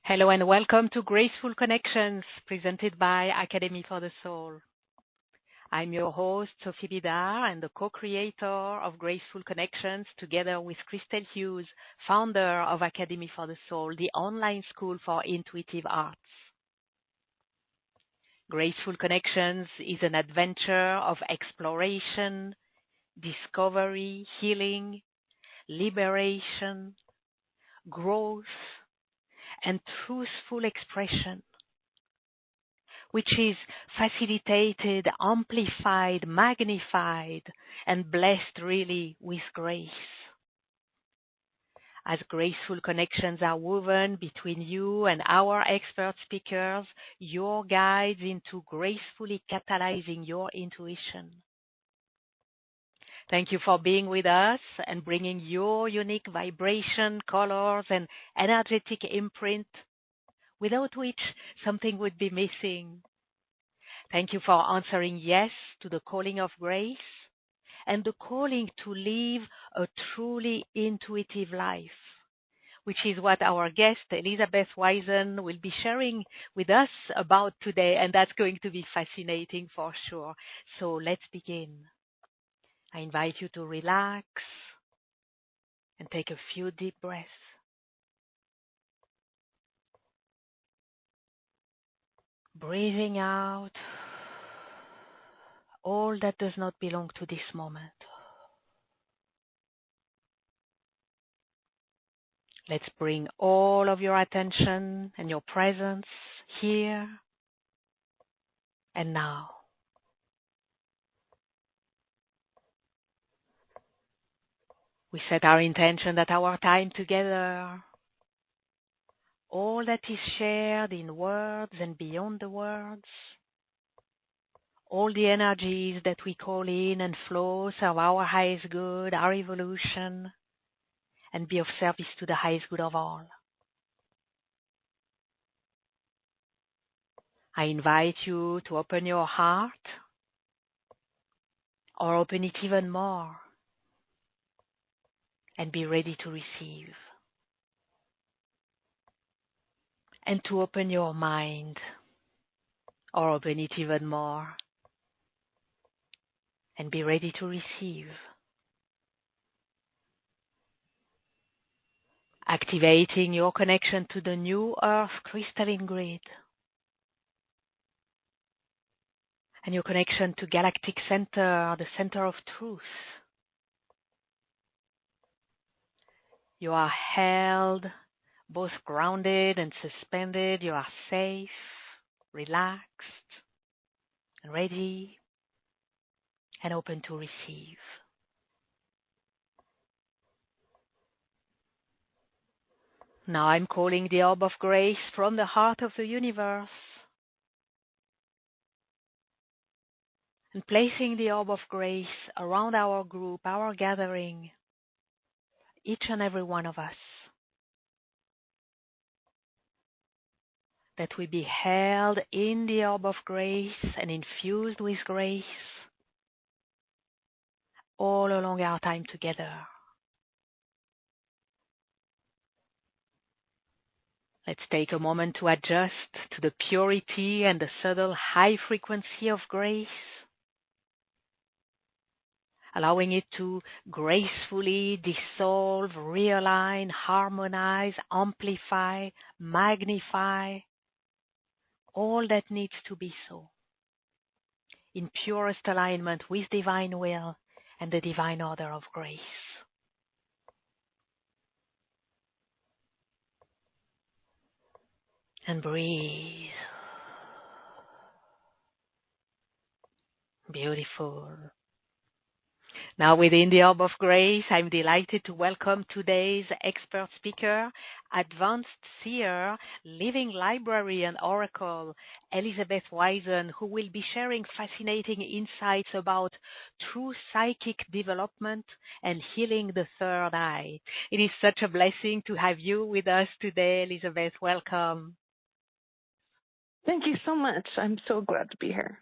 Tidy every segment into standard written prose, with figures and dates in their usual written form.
Hello and welcome to Graceful Connections, presented by Academy for the Soul. I'm your host, Sophie Bidard, and the co-creator of Graceful Connections, together with Christel Hughes, founder of Academy for the Soul, the online school for intuitive arts. Graceful Connections is an adventure of exploration, discovery, healing, liberation, growth, and truthful expression, which is facilitated, amplified, magnified, and blessed really with grace. As graceful connections are woven between you and our expert speakers, your guides into gracefully catalyzing your intuition. Thank you for being with us and bringing your unique vibration, colors, and energetic imprint, without which something would be missing. Thank you for answering yes to the calling of grace and the calling to live a truly intuitive life, which is what our guest, Elizabeth Wysen, will be sharing with us about today, and that's going to be fascinating for sure. So let's begin. I invite you to relax and take a few deep breaths. Breathing out all that does not belong to this moment. Let's bring all of your attention and your presence here and now. We set our intention that our time together, all that is shared in words and beyond the words, all the energies that we call in and flow serve our highest good, our evolution, and be of service to the highest good of all. I invite you to open your heart, or open it even more, and be ready to receive. And to open your mind, or open it even more, and be ready to receive. Activating your connection to the new earth crystalline grid, and your connection to galactic center, the center of truth. You are held, both grounded and suspended. You are safe, relaxed, and ready, and open to receive. Now I'm calling the orb of grace from the heart of the universe, and placing the orb of grace around our group, our gathering, each and every one of us, that we be held in the orb of grace and infused with grace all along our time together. Let's take a moment to adjust to the purity and the subtle high frequency of grace, allowing it to gracefully dissolve, realign, harmonize, amplify, magnify all that needs to be so, in purest alignment with divine will and the divine order of grace. And breathe. Beautiful. Now, within the Orb of Grace, I'm delighted to welcome today's expert speaker, advanced seer, living library and oracle, Elizabeth Wysen, who will be sharing fascinating insights about true psychic development and healing the third eye. It is such a blessing to have you with us today, Elizabeth. Welcome. Thank you so much. I'm so glad to be here.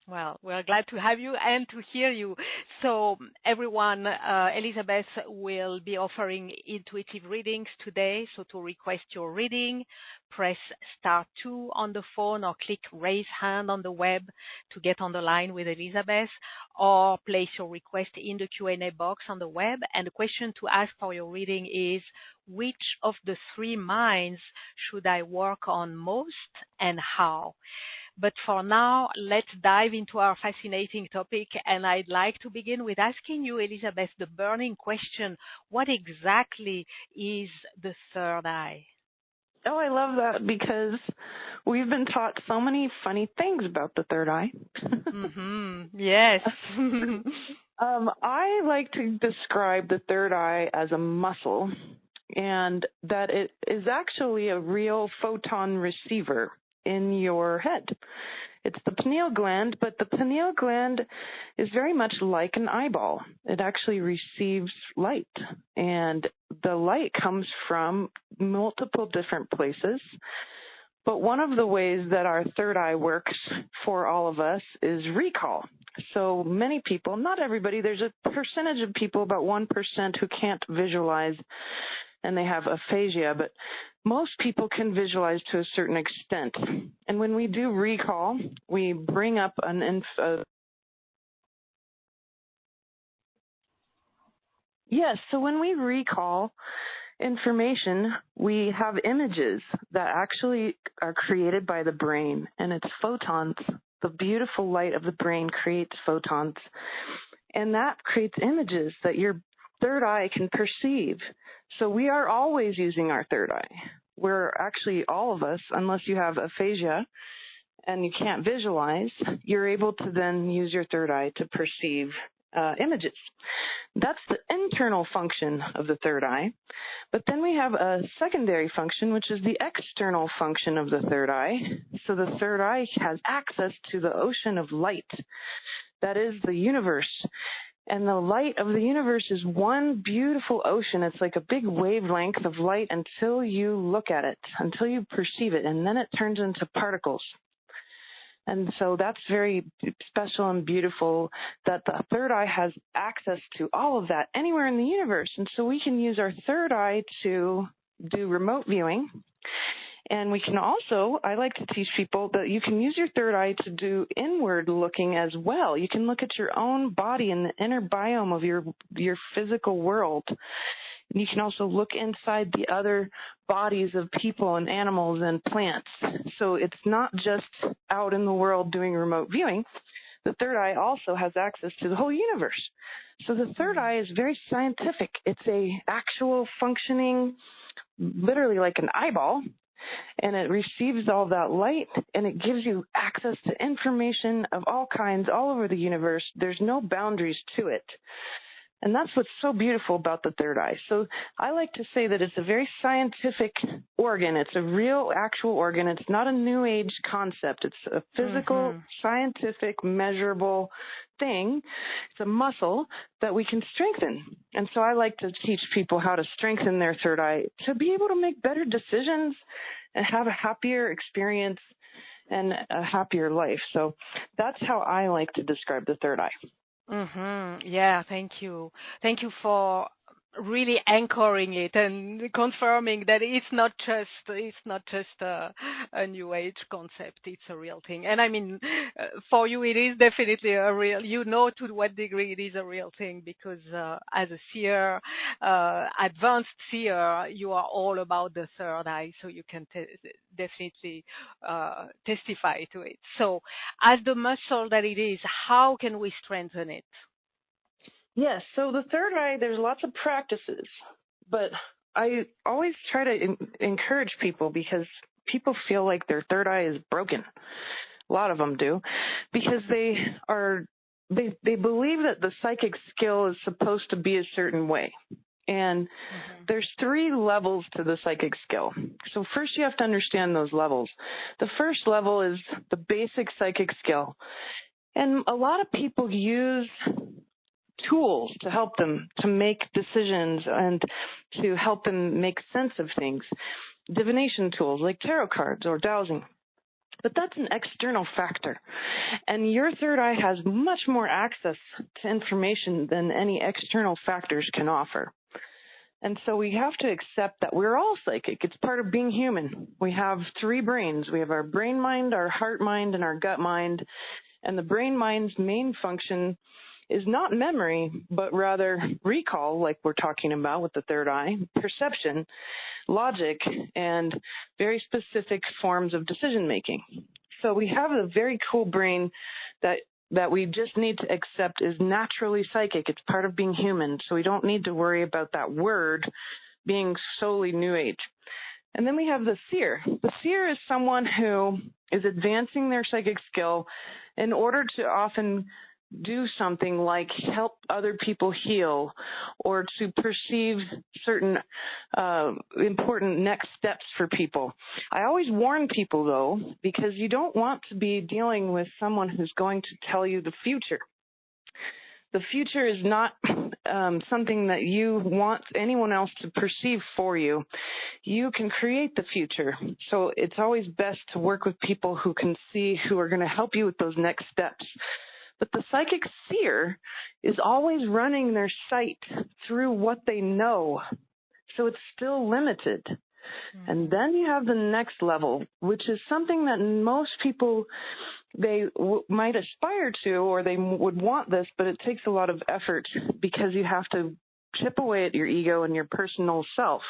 Well, we're glad to have you and to hear you. So, everyone, Elizabeth will be offering intuitive readings today. So, to request your reading, press *2 on the phone or click raise hand on the web to get on the line with Elizabeth, or place your request in the Q&A box on the web. And the question to ask for your reading is, which of the three minds should I work on most and how? But for now, let's dive into our fascinating topic. And I'd like to begin with asking you, Elizabeth, the burning question: what exactly is the third eye? Oh, I love that because we've been taught so many funny things about the third eye. Yes. I like to describe the third eye as a muscle, and that it is actually a real photon receiver in your head. It's the pineal gland, but the pineal gland is very much like an eyeball. It actually receives light, and the light comes from multiple different places. But one of the ways that our third eye works for all of us is recall. So many people, not everybody, there's a percentage of people, about 1%, who can't visualize, and they have aphasia, but most people can visualize to a certain extent. And when we do recall, we bring up so when we recall information, we have images that actually are created by the brain, and it's photons. The beautiful light of the brain creates photons, and that creates images that your third eye can perceive. So we are always using our third eye. We're actually, all of us, unless you have aphasia and you can't visualize, you're able to then use your third eye to perceive images. That's the internal function of the third eye. But then we have a secondary function, which is the external function of the third eye. So the third eye has access to the ocean of light. That is the universe. And the light of the universe is one beautiful ocean. It's like a big wavelength of light until you look at it, until you perceive it, and then it turns into particles. And so that's very special and beautiful that the third eye has access to all of that anywhere in the universe. And so we can use our third eye to do remote viewing. And we can also, I like to teach people that you can use your third eye to do inward looking as well. You can look at your own body and the inner biome of your physical world. And you can also look inside the other bodies of people and animals and plants. So it's not just out in the world doing remote viewing. The third eye also has access to the whole universe. So the third eye is very scientific. It's a actual functioning, literally like an eyeball, and it receives all that light, and it gives you access to information of all kinds all over the universe. There's no boundaries to it. And that's what's so beautiful about the third eye. So I like to say that it's a very scientific organ. It's a real, actual organ. It's not a new age concept. It's a physical, scientific, measurable thing. It's a muscle that we can strengthen. And so I like to teach people how to strengthen their third eye to be able to make better decisions and have a happier experience and a happier life. So that's how I like to describe the third eye. Yeah, thank you. Thank you for really anchoring it and confirming that it's not just a new age concept. It's a real thing. And I mean, for you, it is definitely a real. You know to what degree it is a real thing because as a seer, advanced seer, you are all about the third eye, so you can definitely testify to it. So, as the muscle that it is, how can we strengthen it? Yes, so the third eye, there's lots of practices, but I always try to encourage people because people feel like their third eye is broken. A lot of them do, because they are they believe that the psychic skill is supposed to be a certain way. And there's 3 levels to the psychic skill. So first you have to understand those levels. The first level is the basic psychic skill. And a lot of people use tools to help them to make decisions and to help them make sense of things. Divination tools like tarot cards or dowsing. But that's an external factor. And your third eye has much more access to information than any external factors can offer. And so we have to accept that we're all psychic. It's part of being human. We have 3 brains. We have our brain mind, our heart mind, and our gut mind. And the brain mind's main function is not memory, but rather recall, like we're talking about with the third eye, perception, logic, and very specific forms of decision making. So we have a very cool brain that we just need to accept is naturally psychic. It's part of being human, so we don't need to worry about that word being solely New Age. And then we have the seer. The seer is someone who is advancing their psychic skill in order to often do something like help other people heal or to perceive certain important next steps for people. I always warn people, though, because you don't want to be dealing with someone who's going to tell you the future. The future is not something that you want anyone else to perceive for you. You can create the future. So it's always best to work with people who can see, who are going to help you with those next steps. But the psychic seer is always running their sight through what they know. So it's still limited. And then you have the next level, which is something that most people, they might aspire to, or they would want this, but it takes a lot of effort because you have to chip away at your ego and your personal self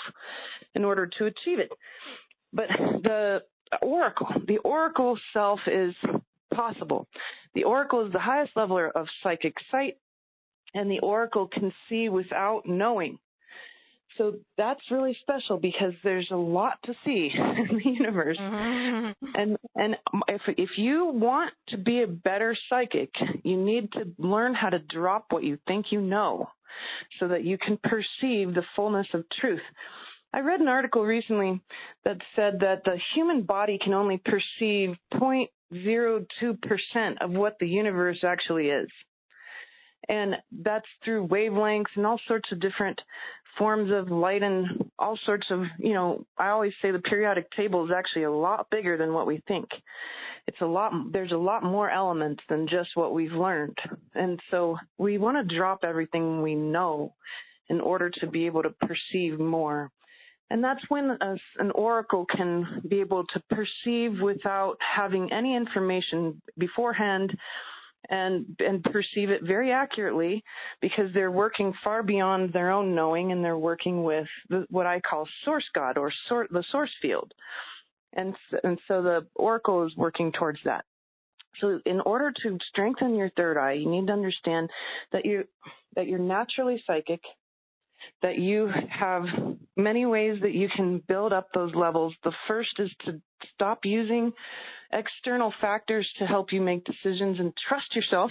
in order to achieve it. But the oracle self is possible. The oracle is the highest level of psychic sight, and the oracle can see without knowing. So that's really special because there's a lot to see in the universe. And if you want to be a better psychic, you need to learn how to drop what you think you know so that you can perceive the fullness of truth. I read an article recently that said that the human body can only perceive 0.02% of what the universe actually is. And that's through wavelengths and all sorts of different forms of light and all sorts of, I always say the periodic table is actually a lot bigger than what we think. There's a lot more elements than just what we've learned. And so we want to drop everything we know in order to be able to perceive more. And that's when an oracle can be able to perceive without having any information beforehand and perceive it very accurately because they're working far beyond their own knowing, and they're working with what I call source God or the source field. And so the oracle is working towards that. So in order to strengthen your third eye, you need to understand that you're naturally psychic, that you have many ways that you can build up those levels. The first is to stop using external factors to help you make decisions and trust yourself.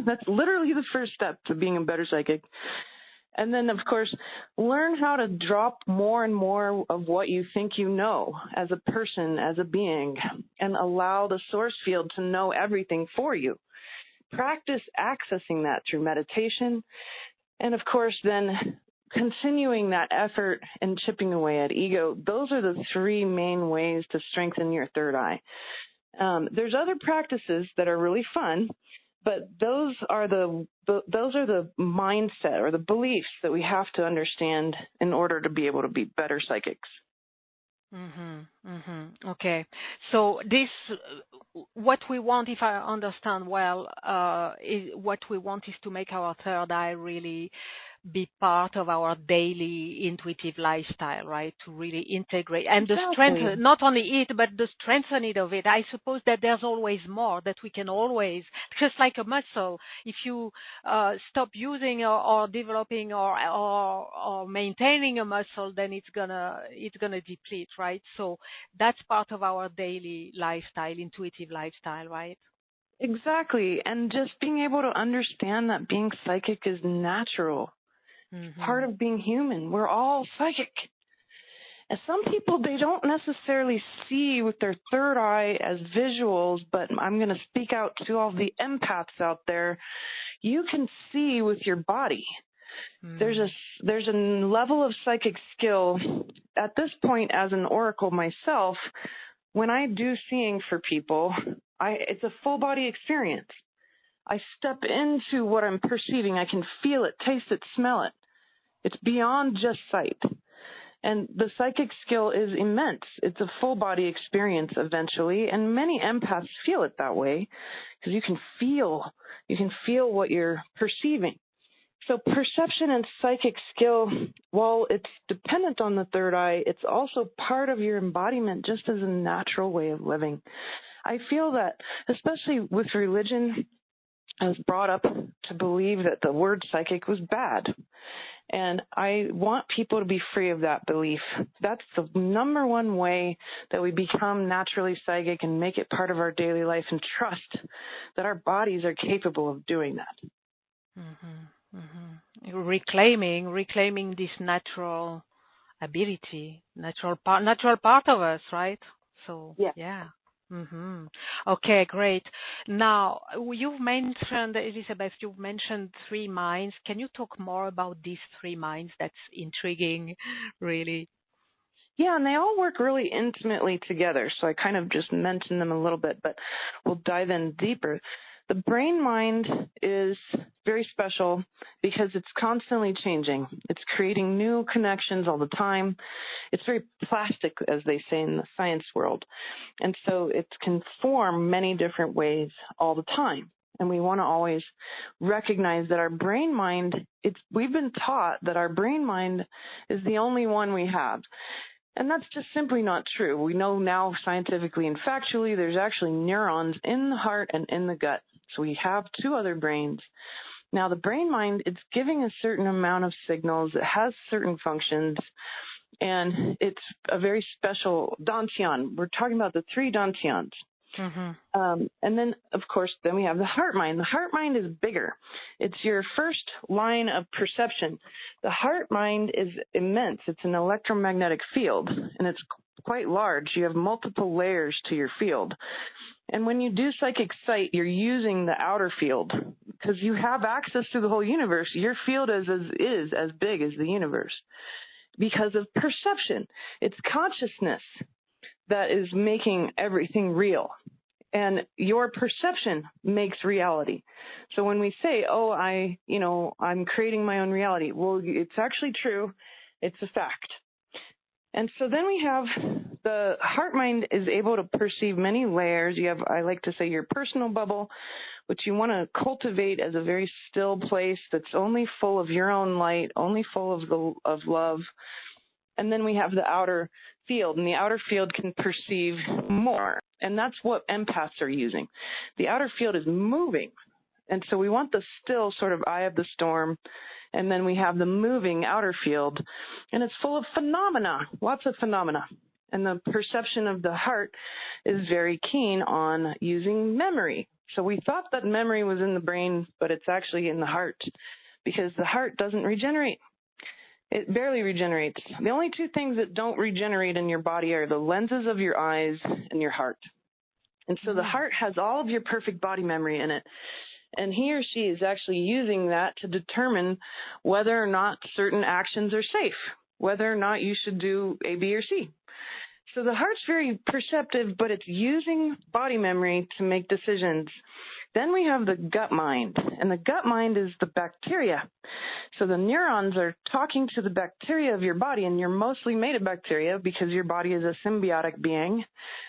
That's literally the first step to being a better psychic. And then, of course, learn how to drop more and more of what you think you know as a person, as a being, and allow the source field to know everything for you. Practice accessing that through meditation. And, of course, then continuing that effort and chipping away at ego. Those are the 3 main ways to strengthen your third eye. There's other practices that are really fun, but those are the mindset or the beliefs that we have to understand in order to be able to be better psychics. Okay. So this, what we want, if I understand well, what we want is to make our third eye really be part of our daily intuitive lifestyle, right? To really integrate and the strength, not only it, but the strengthening of it. I suppose that there's always more that we can always, just like a muscle. If you stop using or developing or maintaining a muscle, then it's gonna deplete, right? So that's part of our daily lifestyle, intuitive lifestyle, right? Exactly. And just being able to understand that being psychic is natural. Part of being human. We're all psychic. And some people, they don't necessarily see with their third eye as visuals, but I'm going to speak out to all the empaths out there. You can see with your body. There's a level of psychic skill. At this point, as an oracle myself, when I do seeing for people, it's a full body experience. I step into what I'm perceiving. I can feel it, taste it, smell it. It's beyond just sight. And the psychic skill is immense. It's a full body experience eventually, and many empaths feel it that way because you can feel what you're perceiving. So perception and psychic skill, while it's dependent on the third eye, it's also part of your embodiment just as a natural way of living. I feel that, especially with religion, I was brought up to believe that the word psychic was bad. And I want people to be free of that belief. That's the number one way that we become naturally psychic and make it part of our daily life and trust that our bodies are capable of doing that. Reclaiming this natural ability, natural part of us, right? So, yeah. Okay, great. Now, you've mentioned, Elizabeth, you've mentioned 3 minds. Can you talk more about these 3 minds? That's intriguing, really. Yeah, and they all work really intimately together. So I kind of just mentioned them a little bit, but we'll dive in deeper. The brain mind is very special because it's constantly changing. It's creating new connections all the time. It's very plastic, as they say in the science world. And so it can form many different ways all the time. And we want to always recognize that our brain mind, we've been taught that our brain mind is the only one we have. And that's just simply not true. We know now scientifically and factually there's actually neurons in the heart and in the gut. So we have 2 other brains. Now the brain mind, it's giving a certain amount of signals. It has certain functions. And it's a very special dantian. We're talking about the 3 dantians. And then, of course, then we have the heart mind. The heart mind is bigger. It's your first line of perception. The heart mind is immense. It's an electromagnetic field, and it's quite large. You have multiple layers to your field. And when you do psychic sight, you're using the outer field because you have access to the whole universe. Your field is as big as the universe because of perception. It's consciousness that is making everything real. And your perception makes reality. So when we say, I'm creating my own reality, well, it's actually true. It's a fact. And so then we have the heart mind is able to perceive many layers. You have, I like to say, your personal bubble, which you want to cultivate as a very still place that's only full of your own light, only full of love. And then we have the outer field, and the outer field can perceive more. And that's what empaths are using. The outer field is moving. And so we want the still sort of eye of the storm. And then we have the moving outer field. And it's full of phenomena, lots of phenomena. And the perception of the heart is very keen on using memory. So we thought that memory was in the brain, but it's actually in the heart because the heart doesn't regenerate. It barely regenerates. The only 2 things that don't regenerate in your body are the lenses of your eyes and your heart. And so the heart has all of your perfect body memory in it. And he or she is actually using that to determine whether or not certain actions are safe, whether or not you should do A, B, or C. So the heart's very perceptive, but it's using body memory to make decisions. Then we have the gut mind, and the gut mind is the bacteria. So the neurons are talking to the bacteria of your body, and you're mostly made of bacteria because your body is a symbiotic being.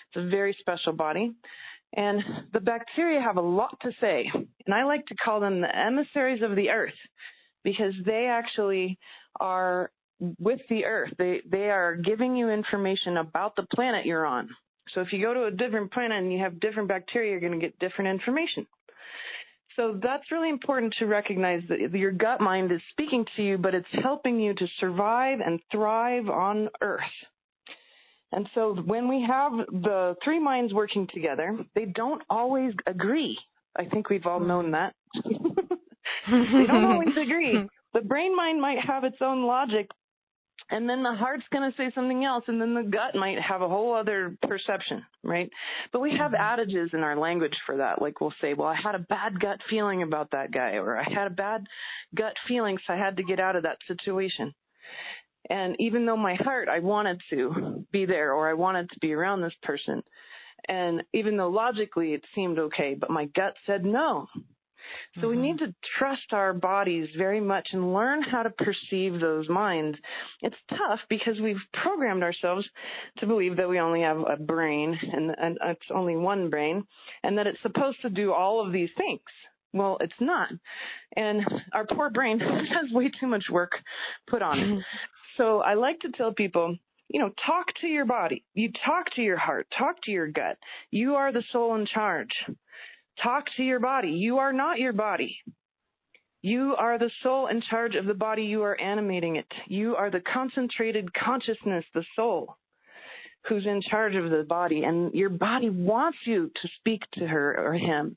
It's a very special body. And the bacteria have a lot to say, and I like to call them the emissaries of the earth because they actually are with the earth. They are giving you information about the planet you're on. So if you go to a different planet and you have different bacteria, you're going to get different information. So that's really important to recognize that your gut mind is speaking to you, but it's helping you to survive and thrive on Earth. And so when we have the 3 minds working together, they don't always agree. I think we've all known that. They don't always agree. The brain mind might have its own logic, and then the heart's going to say something else, and then the gut might have a whole other perception, right? But we have adages in our language for that. Like we'll say, well, I had a bad gut feeling about that guy, or I had a bad gut feeling, so I had to get out of that situation. And even though my heart, I wanted to be there, or I wanted to be around this person, and even though logically it seemed okay, but my gut said no. So we need to trust our bodies very much and learn how to perceive those minds. It's tough because we've programmed ourselves to believe that we only have a brain and it's only one brain, and that it's supposed to do all of these things. Well, it's not. And our poor brain has way too much work put on it. So I like to tell people, talk to your body. You talk to your heart. Talk to your gut. You are the soul in charge. Talk to your body. You are not your body. You are the soul in charge of the body. You are animating it. You are the concentrated consciousness, the soul, who's in charge of the body. And your body wants you to speak to her or him.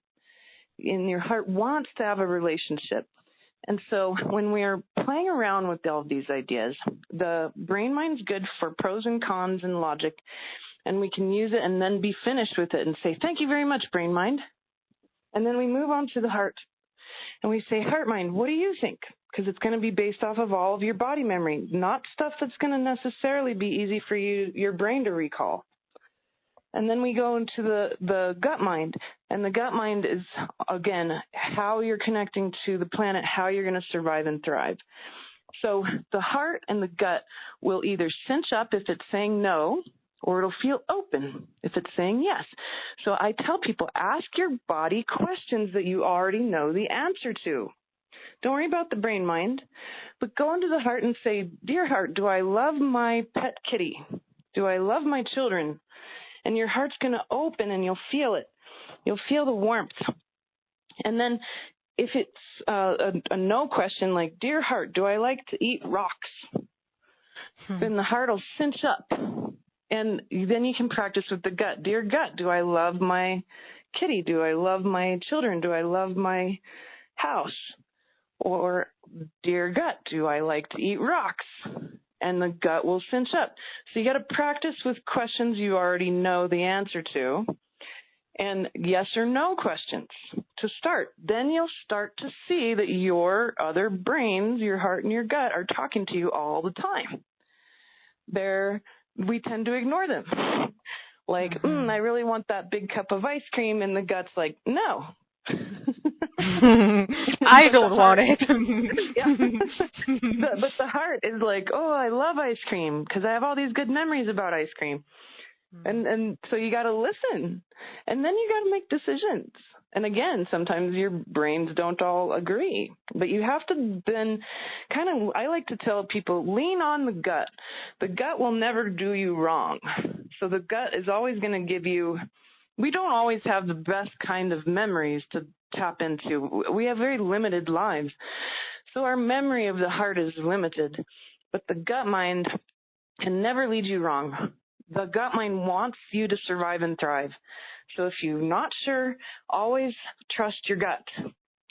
And your heart wants to have a relationship. And so when we're playing around with all of these ideas, the brain mind's good for pros and cons and logic. And we can use it and then be finished with it and say, thank you very much, brain mind. And then we move on to the heart, and we say, heart mind, what do you think? Because it's going to be based off of all of your body memory, not stuff that's going to necessarily be easy for your brain to recall. And then we go into the gut mind, and the gut mind is, again, how you're connecting to the planet, how you're going to survive and thrive. So the heart and the gut will either cinch up if it's saying no, or it'll feel open if it's saying yes. So I tell people, ask your body questions that you already know the answer to. Don't worry about the brain mind, but go into the heart and say, dear heart, do I love my pet kitty? Do I love my children? And your heart's going to open and you'll feel it. You'll feel the warmth. And then if it's a no question, like, dear heart, do I like to eat rocks? Then the heart will cinch up. And then you can practice with the gut. Dear gut, do I love my kitty? Do I love my children? Do I love my house? Or, dear gut, do I like to eat rocks? And the gut will cinch up. So you got to practice with questions you already know the answer to, and yes or no questions to start. Then you'll start to see that your other brains, your heart and your gut, are talking to you all the time. We tend to ignore them. Like, I really want that big cup of ice cream, and the gut's like, no. I don't want it. But the heart is like, oh, I love ice cream because I have all these good memories about ice cream. And so you got to listen, and then you got to make decisions. And again, sometimes your brains don't all agree, but you have to then I like to tell people, lean on the gut. The gut will never do you wrong. So the gut is always going to give you, we don't always have the best kind of memories to tap into. We have very limited lives. So our memory of the heart is limited, but the gut mind can never lead you wrong. The gut mind wants you to survive and thrive. So if you're not sure, always trust your gut.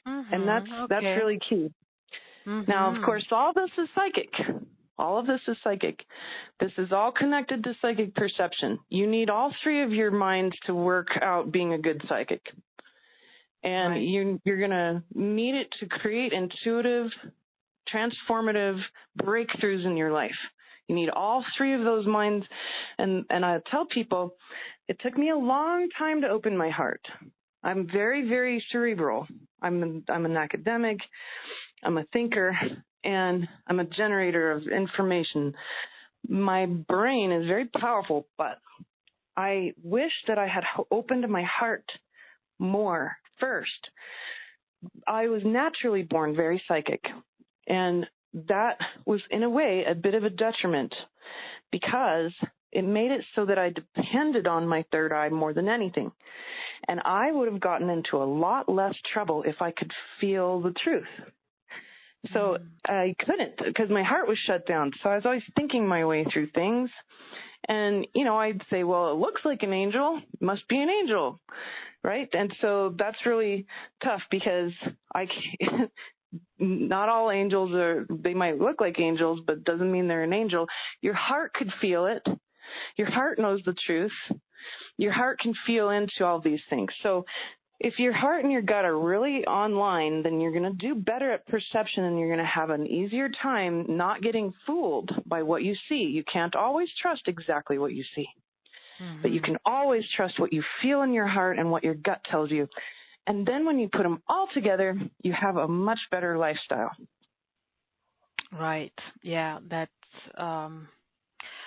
And that's really key. Now, of course, all this is psychic. All of this is psychic. This is all connected to psychic perception. You need all three of your minds to work out being a good psychic. And you're going to need it to create intuitive, transformative breakthroughs in your life. You need all three of those minds. And I tell people, it took me a long time to open my heart. I'm very, very cerebral. I'm an academic. I'm a thinker, and I'm a generator of information. My brain is very powerful, but I wish that I had opened my heart more first. I was naturally born very psychic, and that was, in a way, a bit of a detriment because it made it so that I depended on my third eye more than anything. And I would have gotten into a lot less trouble if I could feel the truth. So I couldn't because my heart was shut down. So I was always thinking my way through things. And, I'd say, well, it looks like an angel, must be an angel, right? And so that's really tough because not all angels they might look like angels, but it doesn't mean they're an angel. Your heart could feel it. Your heart knows the truth. Your heart can feel into all these things. So if your heart and your gut are really online, then you're going to do better at perception and you're going to have an easier time not getting fooled by what you see. You can't always trust exactly what you see, but you can always trust what you feel in your heart and what your gut tells you. And then when you put them all together, you have a much better lifestyle. Right. Yeah, that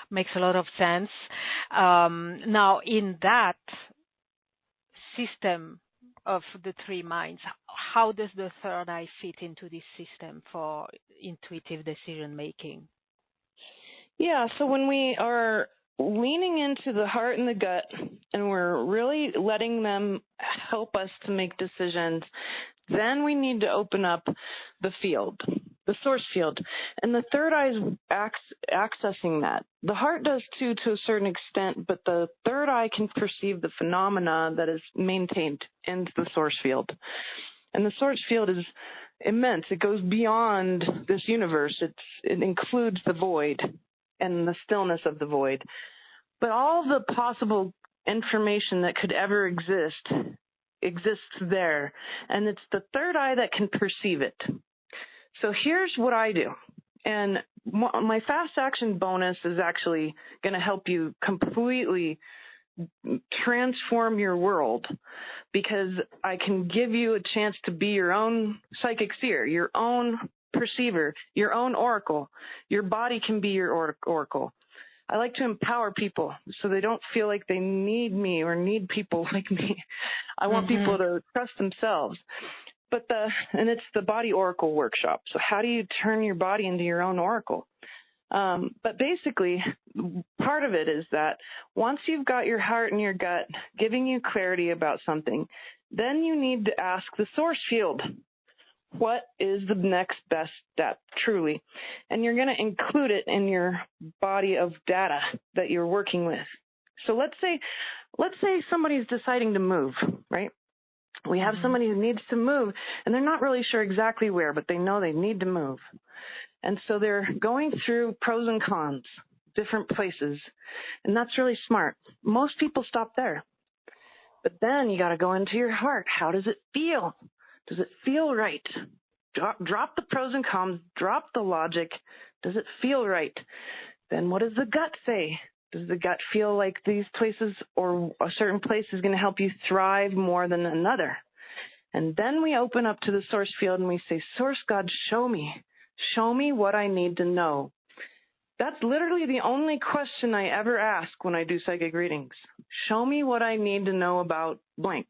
makes a lot of sense. Now, in that system of the three minds, how does the third eye fit into this system for intuitive decision making? Yeah, so when we are leaning into the heart and the gut and we're really letting them help us to make decisions, then we need to open up the field, the source field. And the third eye is accessing that. The heart does too, to a certain extent, but the third eye can perceive the phenomena that is maintained in the source field. And the source field is immense. It goes beyond this universe. It includes the void and the stillness of the void. But all the possible information that could ever exist exists there. And it's the third eye that can perceive it. So here's what I do. And my fast action bonus is actually going to help you completely transform your world, because I can give you a chance to be your own psychic seer, your own perceiver, your own oracle. Your body can be your oracle. I like to empower people so they don't feel like they need me or need people like me. I want people to trust themselves. And it's the Body Oracle Workshop. So how do you turn your body into your own oracle? But basically, part of it is that once you've got your heart and your gut giving you clarity about something, then you need to ask the source field, what is the next best step, truly? And you're going to include it in your body of data that you're working with. So let's say somebody's deciding to move, right? We have somebody who needs to move, and they're not really sure exactly where, but they know they need to move. And so they're going through pros and cons, different places, and that's really smart. Most people stop there. But then you got to go into your heart. How does it feel? Does it feel right? Drop the pros and cons, drop the logic. Does it feel right? Then what does the gut say? Does the gut feel like these places or a certain place is going to help you thrive more than another? And then we open up to the source field and we say, Source God, show me. Show me what I need to know. That's literally the only question I ever ask when I do psychic readings. Show me what I need to know about blank.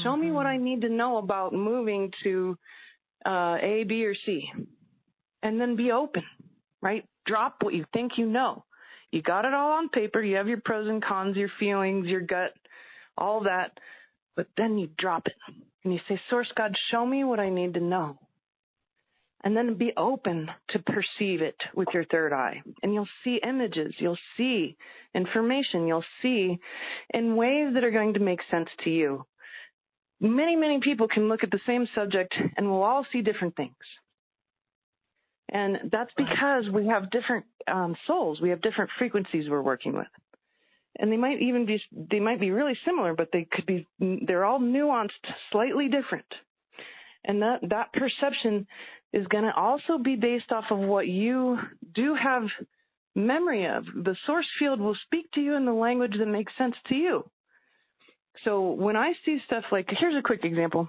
Show me what I need to know about moving to A, B, or C. And then be open, right? Drop what you think you know. You got it all on paper. You have your pros and cons, your feelings, your gut, all that. But then you drop it. And you say, Source God, show me what I need to know. And then be open to perceive it with your third eye. And you'll see images. You'll see information. You'll see in ways that are going to make sense to you. Many, many people can look at the same subject and we'll all see different things. And that's because we have different souls. We have different frequencies we're working with. And they might be really similar, but they're all nuanced, slightly different. And that perception is going to also be based off of what you do have memory of. The source field will speak to you in the language that makes sense to you. So when I see stuff like, here's a quick example.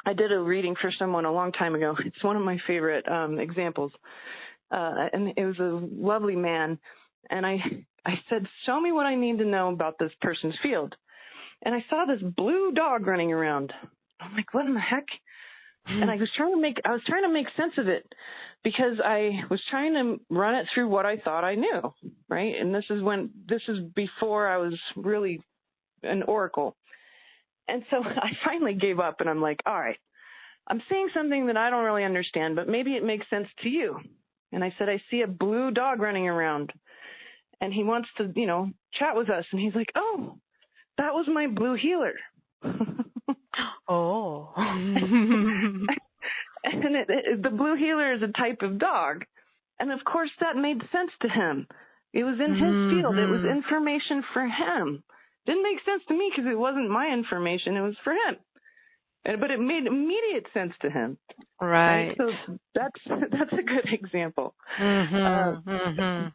I did a reading for someone a long time ago. It's one of my favorite examples. And it was a lovely man. And I said, show me what I need to know about this person's field. And I saw this blue dog running around. I'm like, what in the heck? And I was trying to make sense of it because I was trying to run it through what I thought I knew, right? And this is before I was really an oracle. And so I finally gave up and I'm like, all right, I'm seeing something that I don't really understand, but maybe it makes sense to you. And I said, I see a blue dog running around. and he wants to, chat with us. And he's like, oh, that was my blue healer. Oh. And the blue healer is a type of dog. And of course that made sense to him. It was in his field. It was information for him. Didn't make sense to me because it wasn't my information. It was for him. But it made immediate sense to him. Right. So that's a good example. And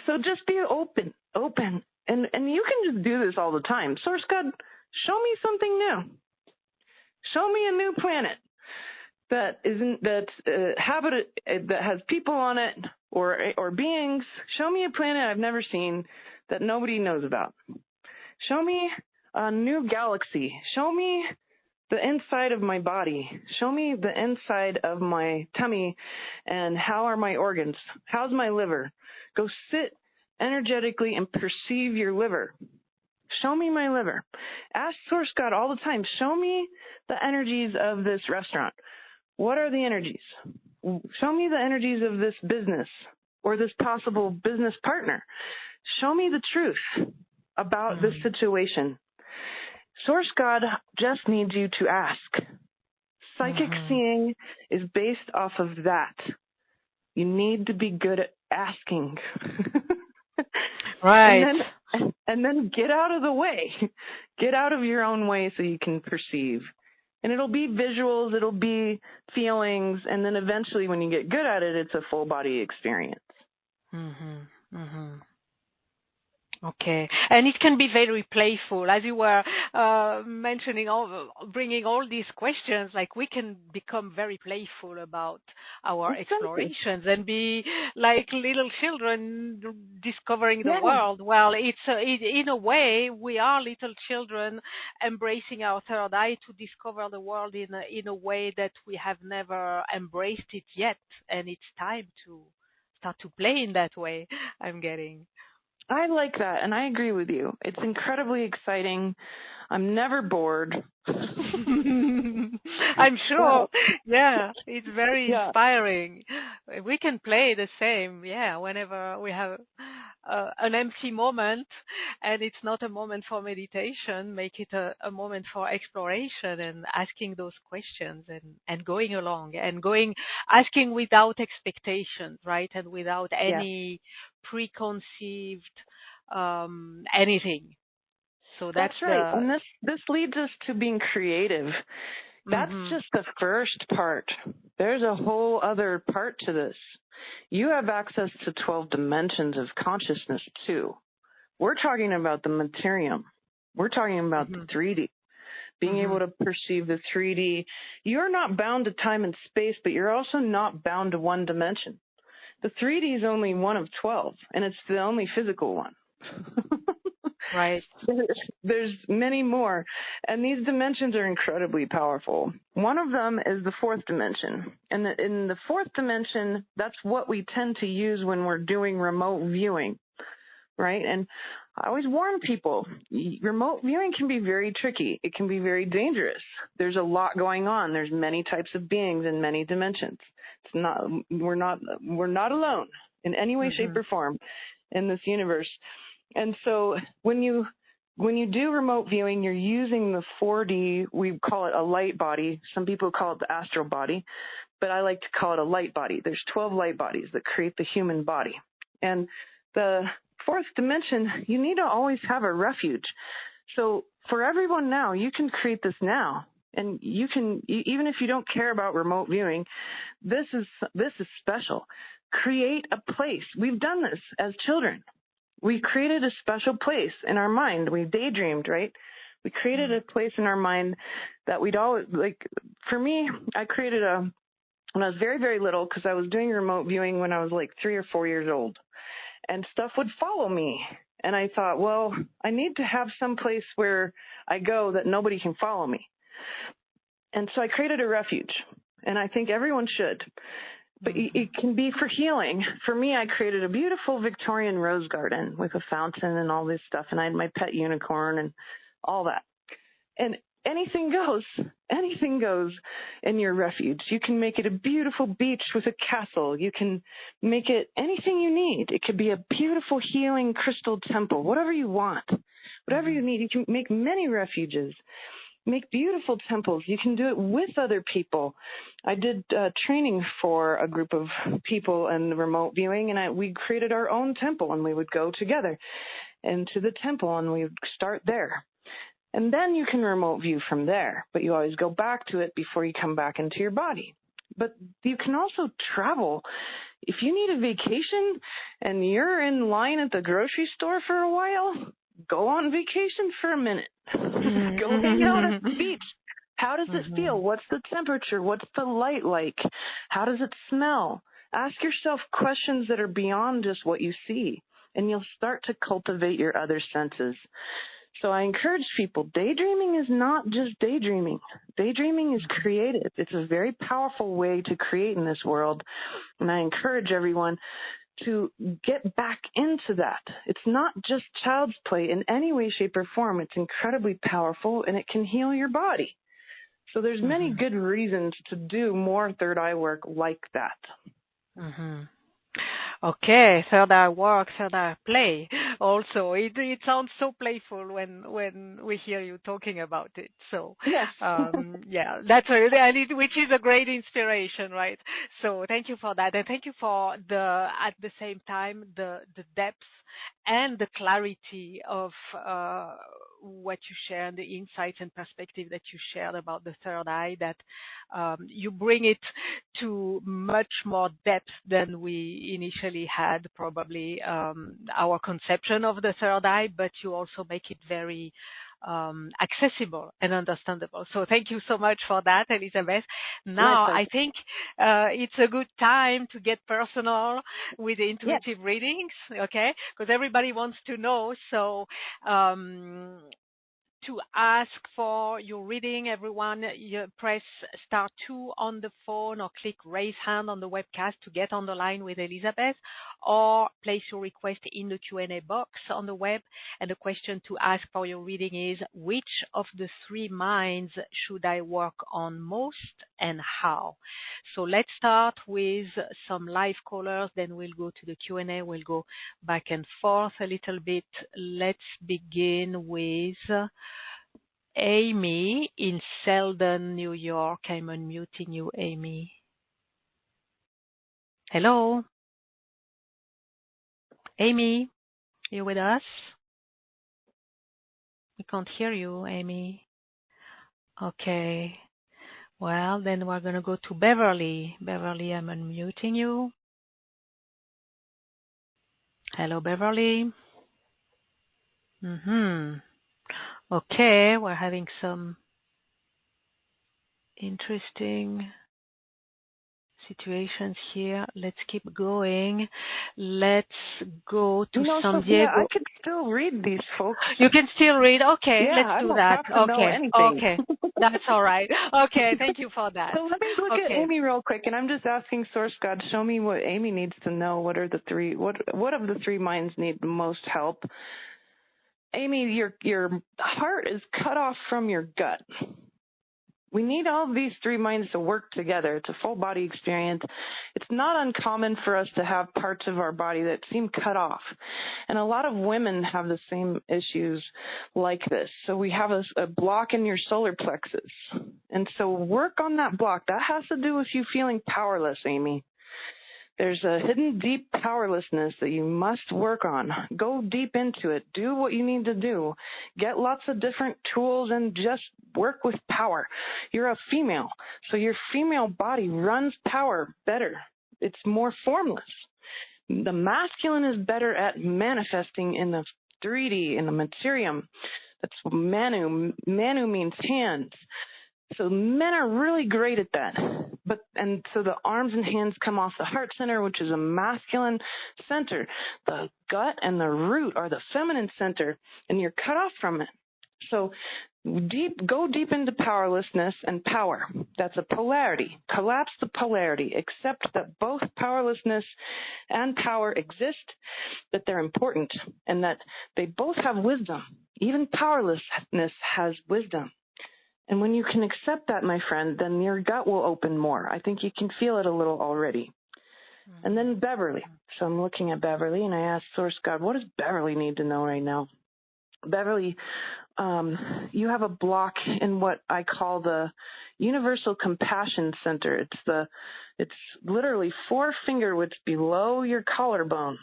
so just be open. And you can just do this all the time. Source God, show me something new. Show me a new planet that has people on it or beings. Show me a planet I've never seen that nobody knows about. Show me a new galaxy. Show me the inside of my body. Show me the inside of my tummy, and how are my organs? How's my liver? Go sit energetically and perceive your liver. Show me my liver. Ask Source God all the time, show me the energies of this restaurant. What are the energies? Show me the energies of this business or this possible business partner. Show me the truth about this situation. Source God just needs you to ask. Psychic seeing is based off of that. You need to be good at asking. Right. And then get out of the way. Get out of your own way so you can perceive. And it'll be visuals, it'll be feelings, and then eventually when you get good at it, it's a full body experience. Okay, and it can be very playful, as you were mentioning, bringing all these questions. Like, we can become very playful about our explorations and be like little children discovering the world. Well, in a way, we are little children embracing our third eye to discover the world in a way that we have never embraced it yet, and it's time to start to play in that way. I'm getting. I like that, and I agree with you. It's incredibly exciting. I'm never bored. I'm sure. Yeah, it's very inspiring. We can play the same, whenever we have an empty moment, and it's not a moment for meditation, make it a moment for exploration and asking those questions and going along and asking without expectations, right? And without any preconceived anything. So that's right. And this leads us to being creative. That's just the first part. There's a whole other part to this. You have access to 12 dimensions of consciousness too. We're talking about the materium. We're talking about the 3D. Being able to perceive the 3D. You're not bound to time and space, but you're also not bound to one dimension. The 3D is only one of 12, and it's the only physical one. Right. There's many more, and these dimensions are incredibly powerful. One of them is the fourth dimension, and in the fourth dimension, that's what we tend to use when we're doing remote viewing, right? And I always warn people, remote viewing can be very tricky. It can be very dangerous. There's a lot going on. There's many types of beings in many dimensions. We're not alone in any way, shape, or form in this universe. And so when you do remote viewing, you're using the 4D, we call it a light body. Some people call it the astral body, but I like to call it a light body. There's 12 light bodies that create the human body. And the fourth dimension, you need to always have a refuge. So for everyone now, you can create this now. And you can, even if you don't care about remote viewing, this is special. Create a place. We've done this as children. We created a special place in our mind. We daydreamed, right? We created a place in our mind that we'd always, like, for me, I created when I was very, very little, because I was doing remote viewing when I was like 3 or 4 years old, and stuff would follow me. And I thought, well, I need to have some place where I go that nobody can follow me. And so I created a refuge, and I think everyone should. But it can be for healing. For me, I created a beautiful Victorian rose garden with a fountain and all this stuff, and I had my pet unicorn and all that. And anything goes. Anything goes in your refuge. You can make it a beautiful beach with a castle. You can make it anything you need. It could be a beautiful healing crystal temple, whatever you want. Whatever you need, you can make many refuges. Make beautiful temples. You can do it with other people. I did training for a group of people in remote viewing, and we created our own temple, and we would go together into the temple, and we would start there. And then you can remote view from there, but you always go back to it before you come back into your body. But you can also travel. If you need a vacation and you're in line at the grocery store for a while, go on vacation for a minute. Go hang out at the beach. How does it feel? What's the temperature? What's the light like? How does it smell? Ask yourself questions that are beyond just what you see, and you'll start to cultivate your other senses. So I encourage people, daydreaming is not just daydreaming. Daydreaming is creative. It's a very powerful way to create in this world, and I encourage everyone to get back into that. It's not just child's play in any way, shape, or form. It's incredibly powerful, and it can heal your body. So there's many good reasons to do more third eye work like that. Okay, third eye work, third eye play. Also, it sounds so playful when we hear you talking about it. So, yes. Yeah, that's which is a great inspiration, right? So, thank you for that, and thank you for at the same time the depth and the clarity of what you share, and the insights and perspective that you shared about the third eye, that you bring it to much more depth than we initially had, probably our conception of the third eye, but you also make it very accessible and understandable. So thank you so much for that, Elizabeth. Now, I think it's a good time to get personal with the intuitive readings, okay? Because everybody wants to know. So to ask for your reading, everyone, you press *2 on the phone or click raise hand on the webcast to get on the line with Elizabeth, or place your request in the Q&A box on the web. And the question to ask for your reading is, which of the three minds should I work on most and how? So let's start with some live callers, then we'll go to the Q&A. We'll go back and forth a little bit. Let's begin with Amy in Selden, New York. I'm unmuting you, Amy. Hello? Amy, you with us? We can't hear you, Amy. Okay. Well, then we're going to go to Beverly. Beverly, I'm unmuting you. Hello, Beverly. Okay, we're having some interesting situations here. Let's keep going. Let's go to San Sophia, Diego. I could still read these folks. You can still read? Okay, let's do that. Okay, That's all right. Okay, thank you for that. So let me look at Amy real quick, and I'm just asking Source God, show me what Amy needs to know. What are the three? What of the three minds need the most help? Amy, your heart is cut off from your gut. We need all of these three minds to work together. It's a full body experience. It's not uncommon for us to have parts of our body that seem cut off. And a lot of women have the same issues like this. So we have a block in your solar plexus. And so work on that block. That has to do with you feeling powerless, Amy. There's a hidden deep powerlessness that you must work on. Go deep into it. Do what you need to do. Get lots of different tools and just work with power. You're a female, so your female body runs power better. It's more formless. The masculine is better at manifesting in the 3D, in the materium. That's Manu. Manu means hands. So men are really great at that. And so the arms and hands come off the heart center, which is a masculine center. The gut and the root are the feminine center, and you're cut off from it. So go deep into powerlessness and power. That's a polarity. Collapse the polarity. Accept that both powerlessness and power exist, that they're important, and that they both have wisdom. Even powerlessness has wisdom. And when you can accept that, my friend, then your gut will open more. I think you can feel it a little already. And then Beverly. So I'm looking at Beverly, and I asked Source God, what does Beverly need to know right now? Beverly, you have a block in what I call the Universal Compassion Center. It's literally 4 finger widths below your collarbone,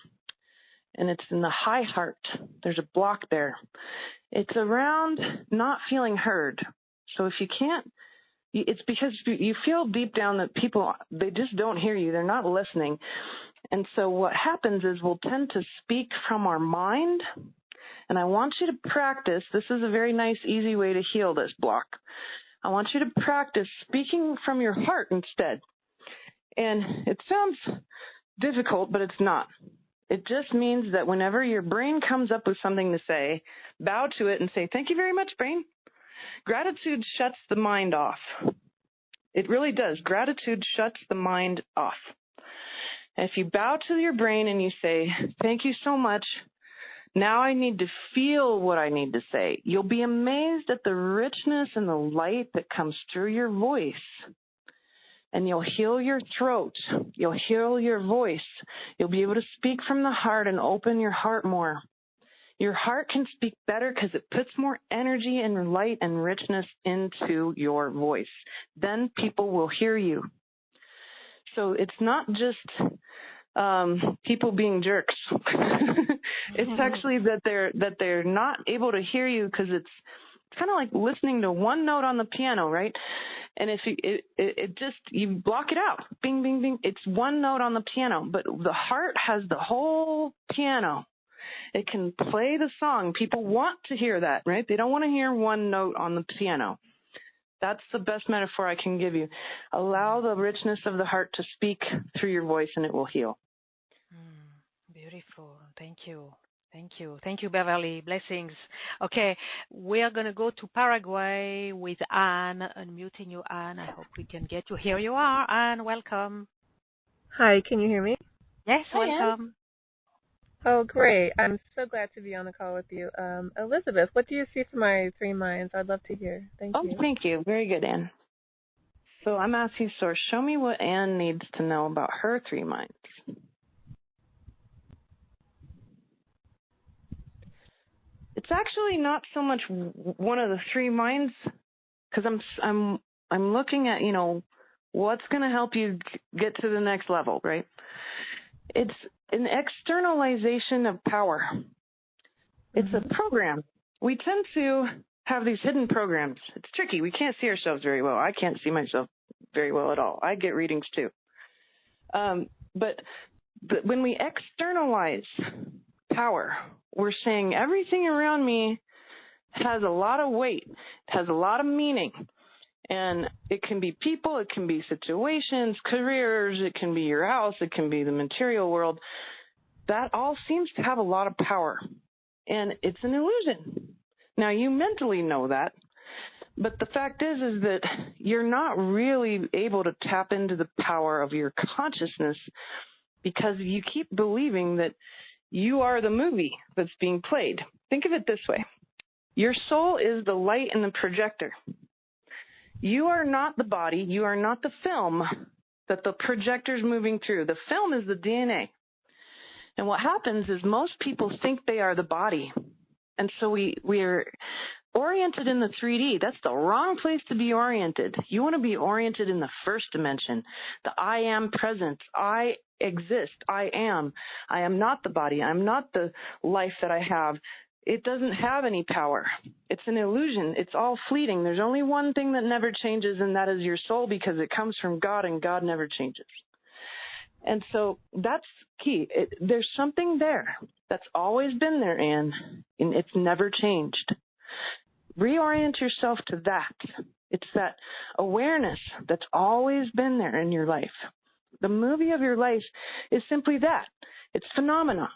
and it's in the high heart. There's a block there. It's around not feeling heard. So if you can't, it's because you feel deep down that people, they just don't hear you. They're not listening. And so what happens is we'll tend to speak from our mind. And I want you to practice. This is a very nice, easy way to heal this block. I want you to practice speaking from your heart instead. And it sounds difficult, but it's not. It just means that whenever your brain comes up with something to say, bow to it and say, thank you very much, brain. Gratitude shuts the mind off. It really does. Gratitude shuts the mind off. And if you bow to your brain and you say, thank you so much, now I need to feel what I need to say, you'll be amazed at the richness and the light that comes through your voice. And you'll heal your throat. You'll heal your voice. You'll be able to speak from the heart and open your heart more. Your heart can speak better because it puts more energy and light and richness into your voice. Then people will hear you. So it's not just people being jerks. It's actually that they're not able to hear you because it's kind of like listening to one note on the piano, right? And if you block it out, bing, bing, bing. It's one note on the piano, but the heart has the whole piano. It can play the song. People want to hear that, right? They don't want to hear one note on the piano. That's the best metaphor I can give you. Allow the richness of the heart to speak through your voice, and it will heal. Beautiful. Thank you. Thank you. Thank you, Beverly. Blessings. Okay, we are going to go to Paraguay with Anne. Unmuting you, Anne. I hope we can get you. Here you are, Anne. Welcome. Hi, can you hear me? Yes, Hi, welcome. Anne. Oh, great. I'm so glad to be on the call with you. Elizabeth, what do you see for my 3 minds? I'd love to hear. Thank you. Oh, thank you. Very good, Anne. So I'm asking Source, show me what Anne needs to know about her 3 minds. It's actually not so much one of the 3 minds, because I'm looking at, what's going to help you get to the next level, right? It's an externalization of power. It's a program. We tend to have these hidden programs. It's tricky. We can't see ourselves very well. I can't see myself very well at all. I get readings too. But when we externalize power, we're saying everything around me has a lot of weight, it has a lot of meaning. And it can be people, it can be situations, careers, it can be your house, it can be the material world. That all seems to have a lot of power. And it's an illusion. Now, you mentally know that. But the fact is that you're not really able to tap into the power of your consciousness because you keep believing that you are the movie that's being played. Think of it this way. Your soul is the light in the projector. You are not the body. You are not the film that the projector's moving through. The film is the DNA. And what happens is most people think they are the body. And so we're oriented in the 3D. That's the wrong place to be oriented. You want to be oriented in the first dimension, the I am presence. I exist. I am. I am not the body. I'm not the life that I have. It doesn't have any power. It's an illusion. It's all fleeting. There's only one thing that never changes, and that is your soul, because it comes from God, and God never changes. And so that's key. There's something there that's always been there, Anne, and it's never changed. Reorient yourself to that. It's that awareness that's always been there in your life. The movie of your life is simply that. It's phenomena.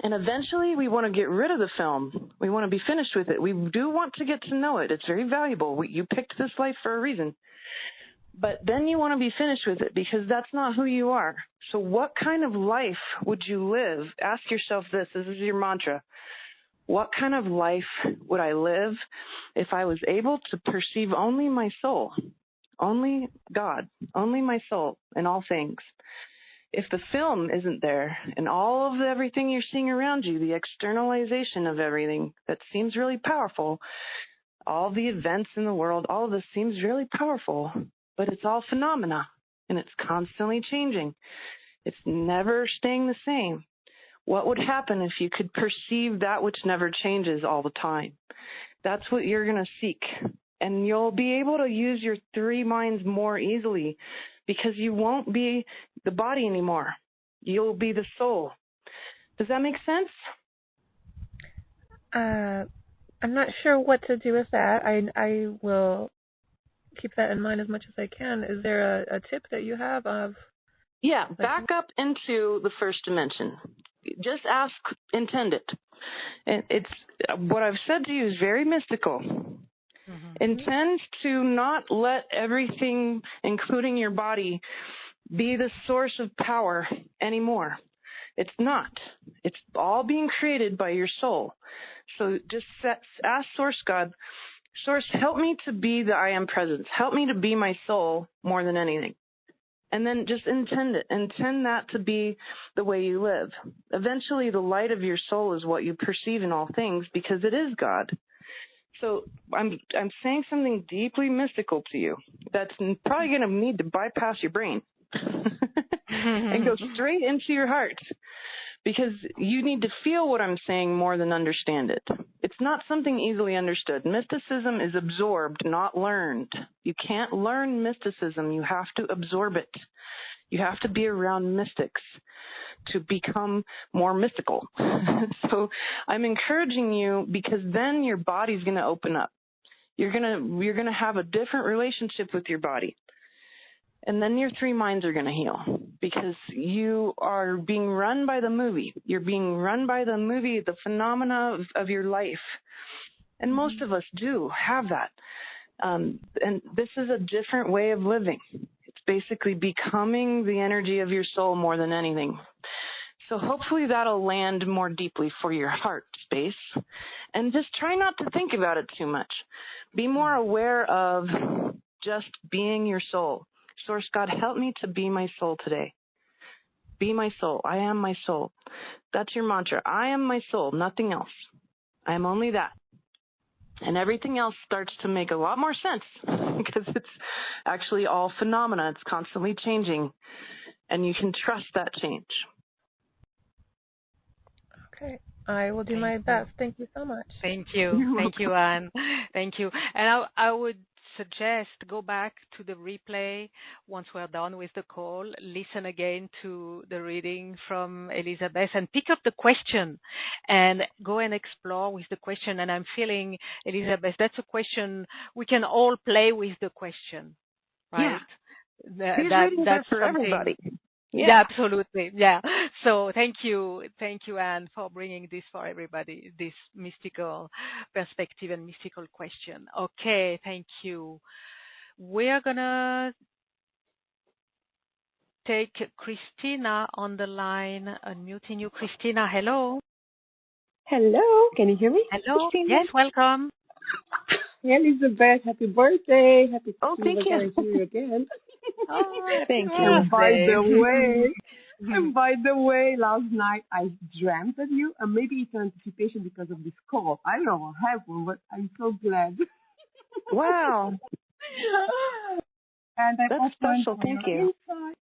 And eventually we want to get rid of the film. We want to be finished with it. We do want to get to know it. It's very valuable. You picked this life for a reason. But then you want to be finished with it because that's not who you are. So what kind of life would you live? Ask yourself this. This is your mantra. What kind of life would I live if I was able to perceive only my soul, only God, only my soul in all things? If the film isn't there and all of everything you're seeing around you, the externalization of everything that seems really powerful, all the events in the world, all of this seems really powerful, but it's all phenomena and it's constantly changing. It's never staying the same. What would happen if you could perceive that which never changes all the time? That's what you're going to seek. And you'll be able to use your three minds more easily because you won't be the body anymore. You'll be the soul. Does that make sense? I'm not sure what to do with that. I will keep that in mind as much as I can. Is there a tip that you have of? Yeah, back up into the first dimension. Just ask, intend it. And it's what I've said to you is very mystical. Mm-hmm. Intend to not let everything, including your body, be the source of power anymore. It's not. It's all being created by your soul. So just ask Source God, Source, help me to be the I Am Presence. Help me to be my soul more than anything. And then just intend it. Intend that to be the way you live. Eventually, the light of your soul is what you perceive in all things because it is God. So I'm saying something deeply mystical to you that's probably going to need to bypass your brain and go straight into your heart because you need to feel what I'm saying more than understand it. It's not something easily understood. Mysticism is absorbed, not learned. You can't learn mysticism. You have to absorb it. You have to be around mystics to become more mystical. So I'm encouraging you because then your body's going to open up. You're going to have a different relationship with your body. And then your three minds are going to heal because you are being run by the movie. You're being run by the movie, the phenomena of your life. And most of us do have that. And this is a different way of living. It's basically becoming the energy of your soul more than anything. So hopefully that'll land more deeply for your heart space. And just try not to think about it too much. Be more aware of just being your soul. Source God, help me to be my soul today. Be my soul. I am my soul. That's your mantra. I am my soul, nothing else. I am only that. And everything else starts to make a lot more sense because it's actually all phenomena. It's constantly changing. And you can trust that change. Okay. I will do my best. Thank you so much. Thank you. Thank you, Anne. Thank you. And I would suggest go back to the replay once we're done with the call, listen again to the reading from Elizabeth and pick up the question and go and explore with the question. And I'm feeling, Elizabeth, that's a question we can all play with the question, right? Yeah. That's for everybody. Yeah, absolutely. Yeah. So thank you, Anne, for bringing this for everybody, this mystical perspective and mystical question. Okay, thank you. We're gonna take Christina on the line, unmuting you. Christina, hello. Hello, can you hear me? Hello. Christina? Yes, welcome. Hey, Elizabeth, happy birthday. Happy to thank you. hear you again. Thank you. And by the way, last night I dreamt of you, and maybe it's an anticipation because of this call. I don't know what happened, but I'm so glad. Wow. And I'm That's special. Thank you. Insight.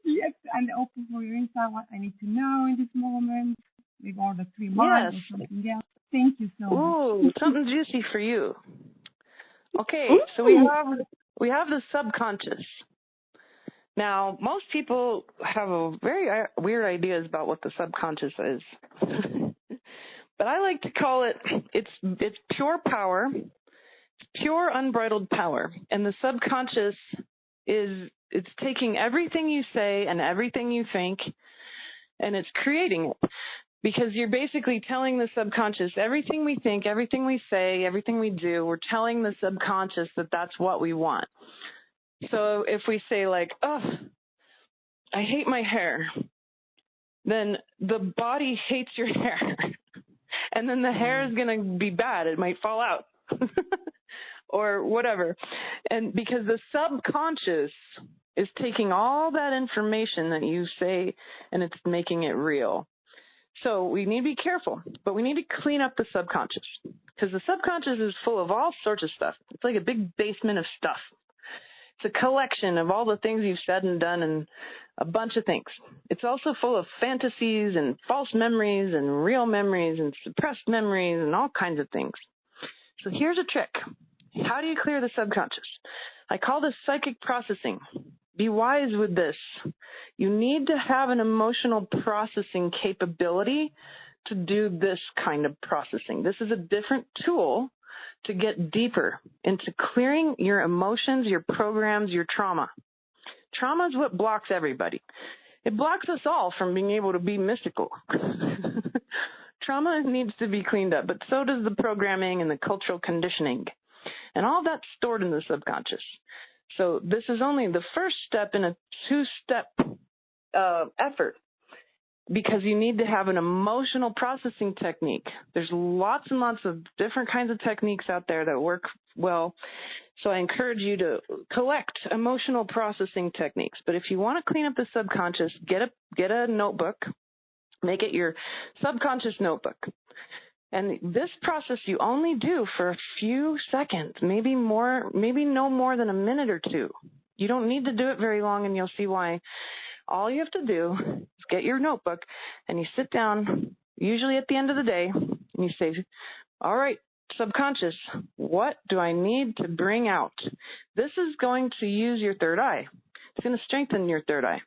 Yes, and open for your insight, what I need to know in this moment, with all the three minds or something else. Thank you so much. Ooh, something juicy for you. Okay, so we have the subconscious. Now, most people have a very weird ideas about what the subconscious is. But I like to call it's pure power. It's pure unbridled power. And the subconscious it's taking everything you say and everything you think and it's creating it. Because you're basically telling the subconscious everything we think, everything we say, everything we do, we're telling the subconscious that that's what we want. So if we say like, oh, I hate my hair, then the body hates your hair. And then the hair is going to be bad. It might fall out or whatever. And because the subconscious is taking all that information that you say and it's making it real. So we need to be careful, but we need to clean up the subconscious because the subconscious is full of all sorts of stuff. It's like a big basement of stuff. It's a collection of all the things you've said and done and a bunch of things. It's also full of fantasies and false memories and real memories and suppressed memories and all kinds of things. So here's a trick. How do you clear the subconscious? I call this psychic processing. Be wise with this. You need to have an emotional processing capability to do this kind of processing. This is a different tool to get deeper into clearing your emotions, your programs, your trauma. Trauma is what blocks everybody. It blocks us all from being able to be mystical. Trauma needs to be cleaned up, but so does the programming and the cultural conditioning. And all that's stored in the subconscious. So this is only the first step in a two-step effort because you need to have an emotional processing technique. There's lots and lots of different kinds of techniques out there that work well. So I encourage you to collect emotional processing techniques. But if you want to clean up the subconscious, get a notebook, make it your subconscious notebook. And this process you only do for a few seconds, maybe no more than a minute or two. You don't need to do it very long, and you'll see why. All you have to do is get your notebook, and you sit down, usually at the end of the day, and you say, all right, subconscious, what do I need to bring out? This is going to use your third eye. It's going to strengthen your third eye.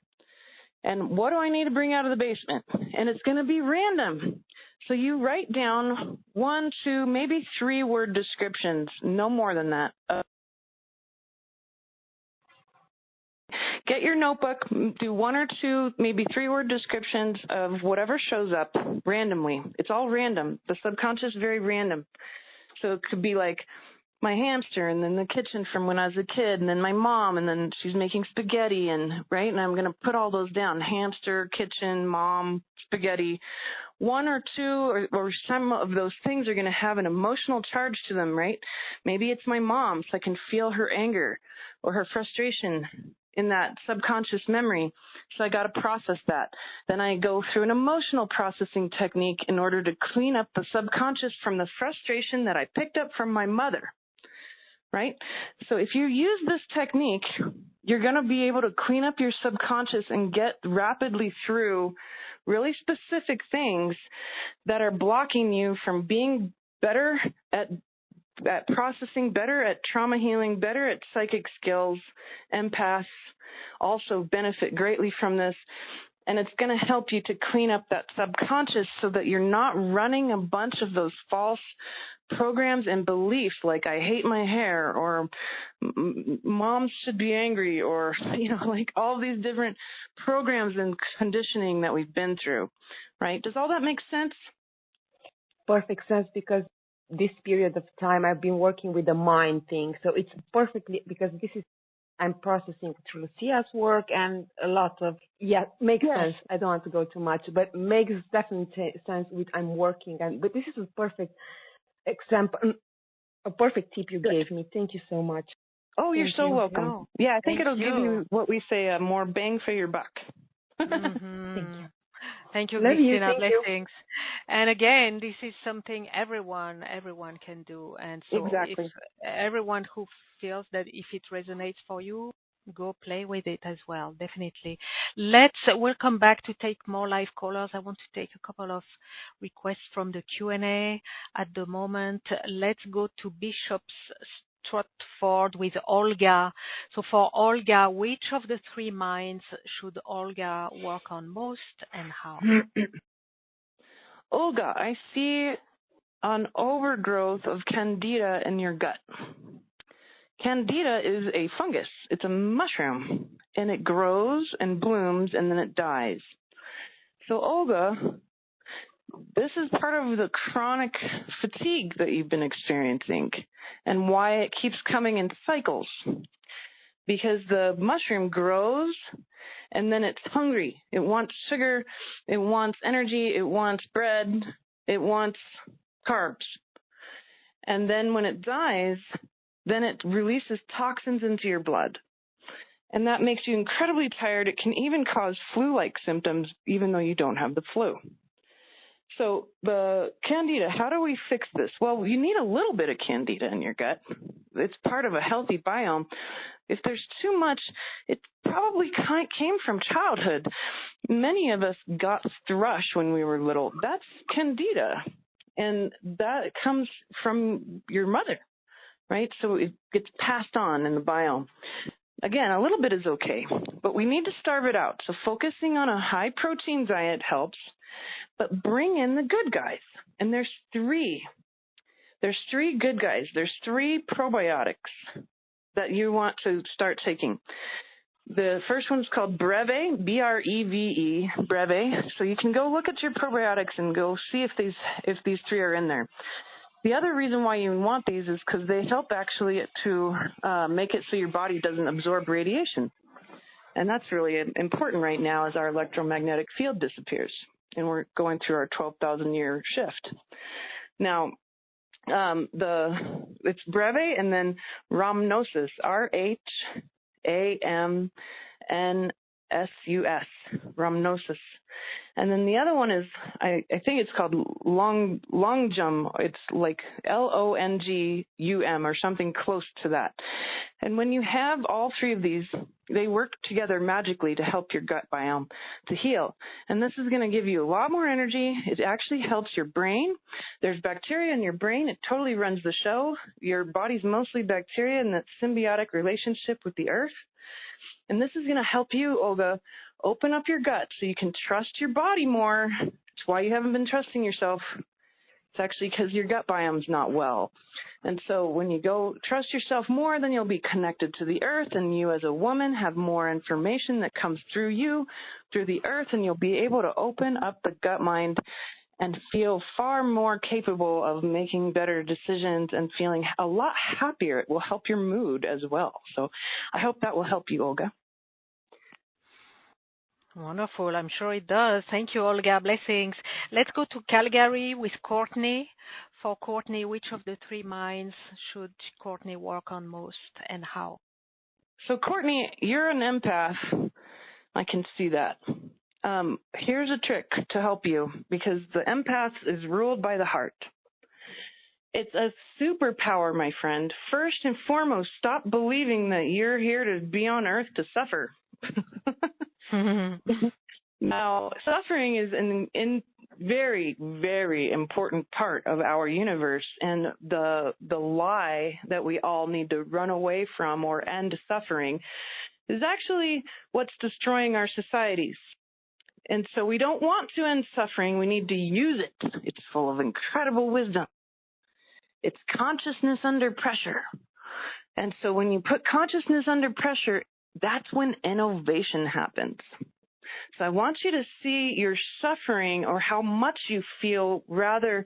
And what do I need to bring out of the basement? And it's going to be random. So you write down 1, 2, maybe 3 word descriptions, no more than that. Get your notebook, do 1 or 2, maybe 3 word descriptions of whatever shows up randomly. It's all random. The subconscious is very random. So it could be like my hamster, and then the kitchen from when I was a kid, and then my mom, and then she's making spaghetti, and right, and I'm going to put all those down: hamster, kitchen, mom, spaghetti. 1 or 2 or some of those things are going to have an emotional charge to them, right? Maybe it's my mom, so I can feel her anger or her frustration in that subconscious memory. So I got to process that. Then I go through an emotional processing technique in order to clean up the subconscious from the frustration that I picked up from my mother. Right? So if you use this technique, you're going to be able to clean up your subconscious and get rapidly through really specific things that are blocking you from being better at processing, better at trauma healing, better at psychic skills. Empaths also benefit greatly from this. And it's going to help you to clean up that subconscious so that you're not running a bunch of those false programs and beliefs like I hate my hair or moms should be angry or, like all these different programs and conditioning that we've been through, right? Does all that make sense? Perfect sense, because this period of time I've been working with the mind thing. So it's perfectly, because I'm processing through Lucia's work and a lot of, makes sense. I don't want to go too much, but makes definitely sense with I'm working. But this is a perfect example, a perfect tip you gave me. Thank you so much. Oh, you're so welcome. No. Yeah, I think it'll give you what we say, more bang for your buck. Mm-hmm. Thank you. Thank you, Christina. Blessings. And again, this is something everyone can do. And so if everyone who feels that if it resonates for you, go play with it as well, definitely. We'll come back to take more live callers. I want to take a couple of requests from the Q&A at the moment. Let's go to Bishop's Stratford with Olga. So for Olga, which of the 3 minds should Olga work on most and how? Olga, I see an overgrowth of candida in your gut. Candida is a fungus. It's a mushroom, and it grows and blooms, and then it dies. So, Olga, this is part of the chronic fatigue that you've been experiencing and why it keeps coming in cycles. Because the mushroom grows, and then it's hungry. It wants sugar. It wants energy. It wants bread. It wants carbs. And then when it dies, then it releases toxins into your blood. And that makes you incredibly tired. It can even cause flu-like symptoms, even though you don't have the flu. So the candida, how do we fix this? Well, you need a little bit of candida in your gut. It's part of a healthy biome. If there's too much, it probably came from childhood. Many of us got thrush when we were little. That's candida, and that comes from your mother, right? So it gets passed on in the biome. Again, a little bit is okay, but we need to starve it out. So focusing on a high-protein diet helps, but bring in the good guys. And there's three. There's three good guys. There's three probiotics that you want to start taking. The first one's called Breve, B-R-E-V-E, Breve. So you can go look at your probiotics and go see if these three are in there. The other reason why you want these is because they help actually to make it so your body doesn't absorb radiation. And that's really important right now as our electromagnetic field disappears. And we're going through our 12,000-year shift. Now, it's Breve and then Rhamnosus, R-H-A-M-N-S-U-S, Rhamnosus. And then the other one is, I think it's called Longjum. It's like L-O-N-G-U-M or something close to that. And when you have all three of these, they work together magically to help your gut biome to heal. And this is going to give you a lot more energy. It actually helps your brain. There's bacteria in your brain. It totally runs the show. Your body's mostly bacteria in that symbiotic relationship with the earth. And this is going to help you, Olga, open up your gut so you can trust your body more. It's why you haven't been trusting yourself. It's actually because your gut biome's not well. And so when you go trust yourself more, then you'll be connected to the earth, and you as a woman have more information that comes through you, through the earth, and you'll be able to open up the gut mind and feel far more capable of making better decisions and feeling a lot happier. It will help your mood as well. So I hope that will help you, Olga. Wonderful. I'm sure it does. Thank you, Olga. Blessings. Let's go to Calgary with Courtney. For Courtney, which of the three minds should Courtney work on most and how? So, Courtney, you're an empath. I can see that. Here's a trick to help you, because the empath is ruled by the heart. It's a superpower, my friend. First and foremost, stop believing that you're here to be on earth to suffer. Now, suffering is an very, very important part of our universe, and the lie that we all need to run away from or end suffering is actually what's destroying our societies. And so we don't want to end suffering. We need to use it. It's full of incredible wisdom. It's consciousness under pressure. And so when you put consciousness under pressure, that's when innovation happens. So I want you to see your suffering or how much you feel rather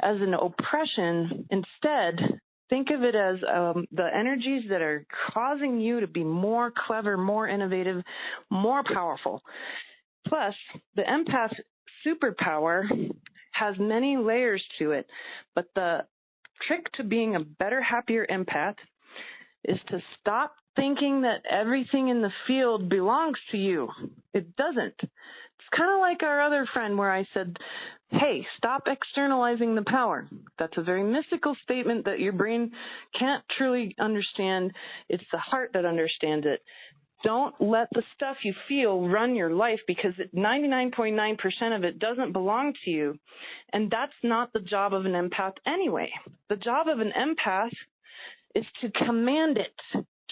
as an oppression. Instead, think of it as the energies that are causing you to be more clever, more innovative, more powerful. Plus, the empath superpower has many layers to it, but the trick to being a better, happier empath is to stop thinking that everything in the field belongs to you. It doesn't. It's kind of like our other friend where I said, hey, stop externalizing the power. That's a very mystical statement that your brain can't truly understand. It's the heart that understands it. Don't let the stuff you feel run your life, because 99.9% of it doesn't belong to you. And that's not the job of an empath anyway. The job of an empath is to command it,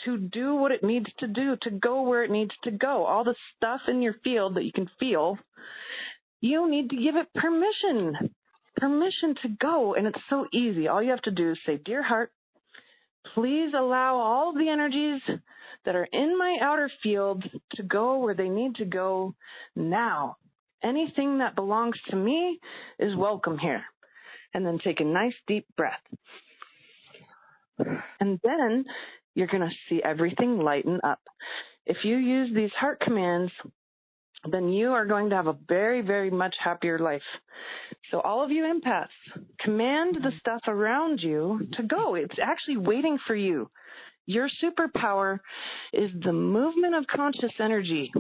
to do what it needs to do, to go where it needs to go. All the stuff in your field that you can feel, you need to give it permission to go. And it's so easy. All you have to do is say, dear heart, please allow all the energies that are in my outer field to go where they need to go now. Anything that belongs to me is welcome here. And then take a nice deep breath. And then you're going to see everything lighten up. If you use these heart commands then you are going to have a very, very much happier life. So all of you empaths, command the stuff around you to go. It's actually waiting for you. Your superpower is the movement of conscious energy.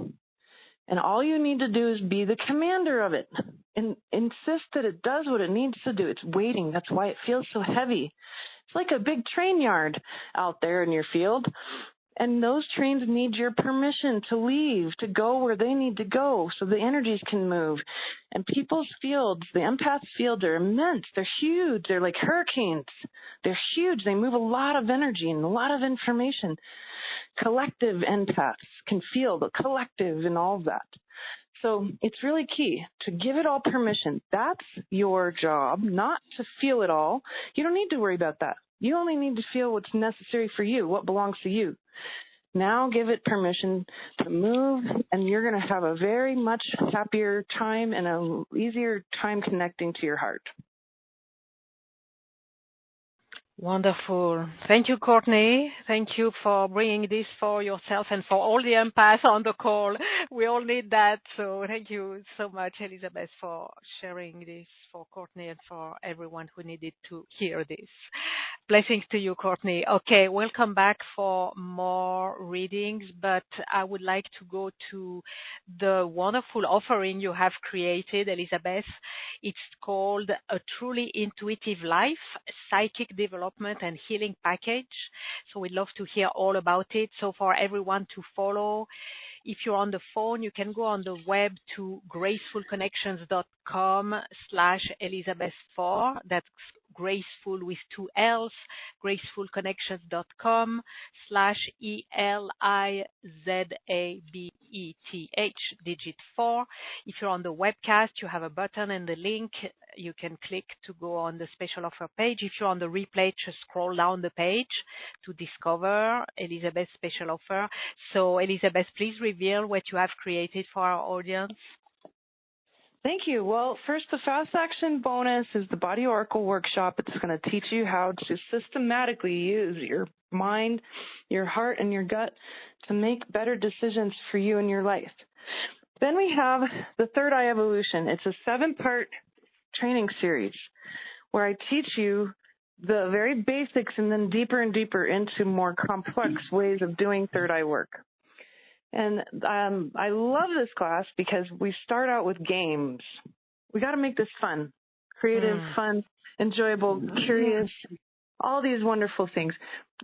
And all you need to do is be the commander of it and insist that it does what it needs to do. It's waiting. That's why it feels so heavy. It's like a big train yard out there in your field. And those trains need your permission to leave, to go where they need to go so the energies can move. And people's fields, the empaths' fields are immense. They're huge. They're like hurricanes. They're huge. They move a lot of energy and a lot of information. Collective empaths can feel the collective and all of that. So it's really key to give it all permission. That's your job, not to feel it all. You don't need to worry about that. You only need to feel what's necessary for you, what belongs to you. Now give it permission to move, and you're going to have a very much happier time and an easier time connecting to your heart. Wonderful. Thank you, Courtney. Thank you for bringing this for yourself and for all the empaths on the call. We all need that. So thank you so much, Elizabeth, for sharing this for Courtney and for everyone who needed to hear this. Blessings to you, Courtney. Okay, we'll come back for more readings, but I would like to go to the wonderful offering you have created, Elizabeth. It's called A Truly Intuitive Life, Psychic Development and Healing Package. So we'd love to hear all about it. So for everyone to follow, if you're on the phone, you can go on the web to gracefulconnections.com/Elizabeth4. That's graceful with 2 L's, gracefulconnections.com/ELIZABETH digit 4. If you're on the webcast, you have a button and the link. You can click to go on the special offer page. If you're on the replay, just scroll down the page to discover Elizabeth's special offer. So Elizabeth, please reveal what you have created for our audience. Thank you. Well, first, the fast action bonus is the Body Oracle workshop. It's going to teach you how to systematically use your mind, your heart, and your gut to make better decisions for you in your life. Then we have the Third Eye Evolution. It's a 7-part training series where I teach you the very basics and then deeper and deeper into more complex ways of doing third eye work. And I love this class because we start out with games. We got to make this fun, creative, fun, enjoyable, curious, all these wonderful things.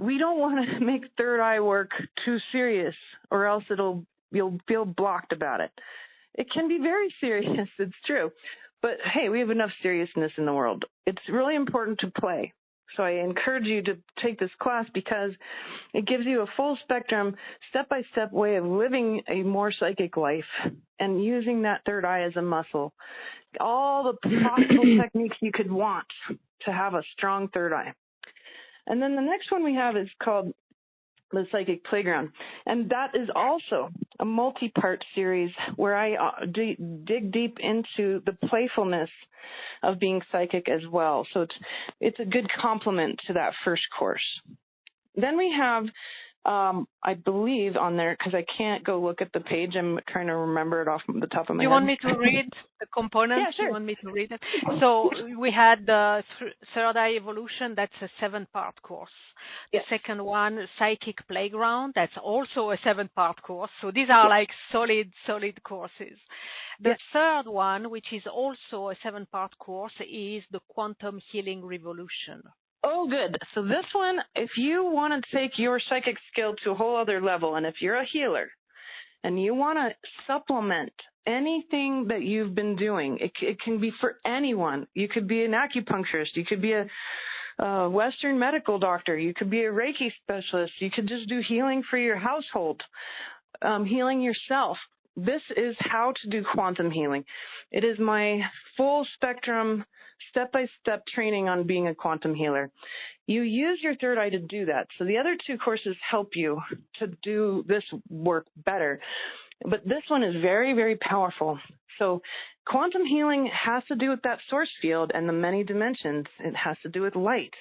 We don't want to make third eye work too serious, or else you'll feel blocked about it. It can be very serious, it's true. But hey, we have enough seriousness in the world. It's really important to play. So I encourage you to take this class because it gives you a full spectrum, step-by-step way of living a more psychic life and using that third eye as a muscle. All the possible techniques you could want to have a strong third eye. And then the next one we have is called the Psychic Playground. And that is also a multi-part series where I dig deep into the playfulness of being psychic as well. So it's a good complement to that first course. Then we have, I believe on there, because I can't go look at the page, I'm trying to remember it off the top of my head. You want me to read the components? Yeah, sure. You want me to read it? So we had the Third Eye Evolution, that's a 7-part course. Yes. The second one, Psychic Playground, that's also a 7-part course. So these are like solid courses. The third one, which is also a 7-part course, is the Quantum Healing Revolution. Oh, good. So this one, if you want to take your psychic skill to a whole other level, and if you're a healer and you want to supplement anything that you've been doing, it can be for anyone. You could be an acupuncturist. You could be a Western medical doctor. You could be a Reiki specialist. You could just do healing for your household, healing yourself. This is how to do quantum healing. It is my full spectrum, step-by-step training on being a quantum healer. You use your third eye to do that. So the other 2 courses help you to do this work better. But this one is very, very powerful. So quantum healing has to do with that source field and the many dimensions. It has to do with light.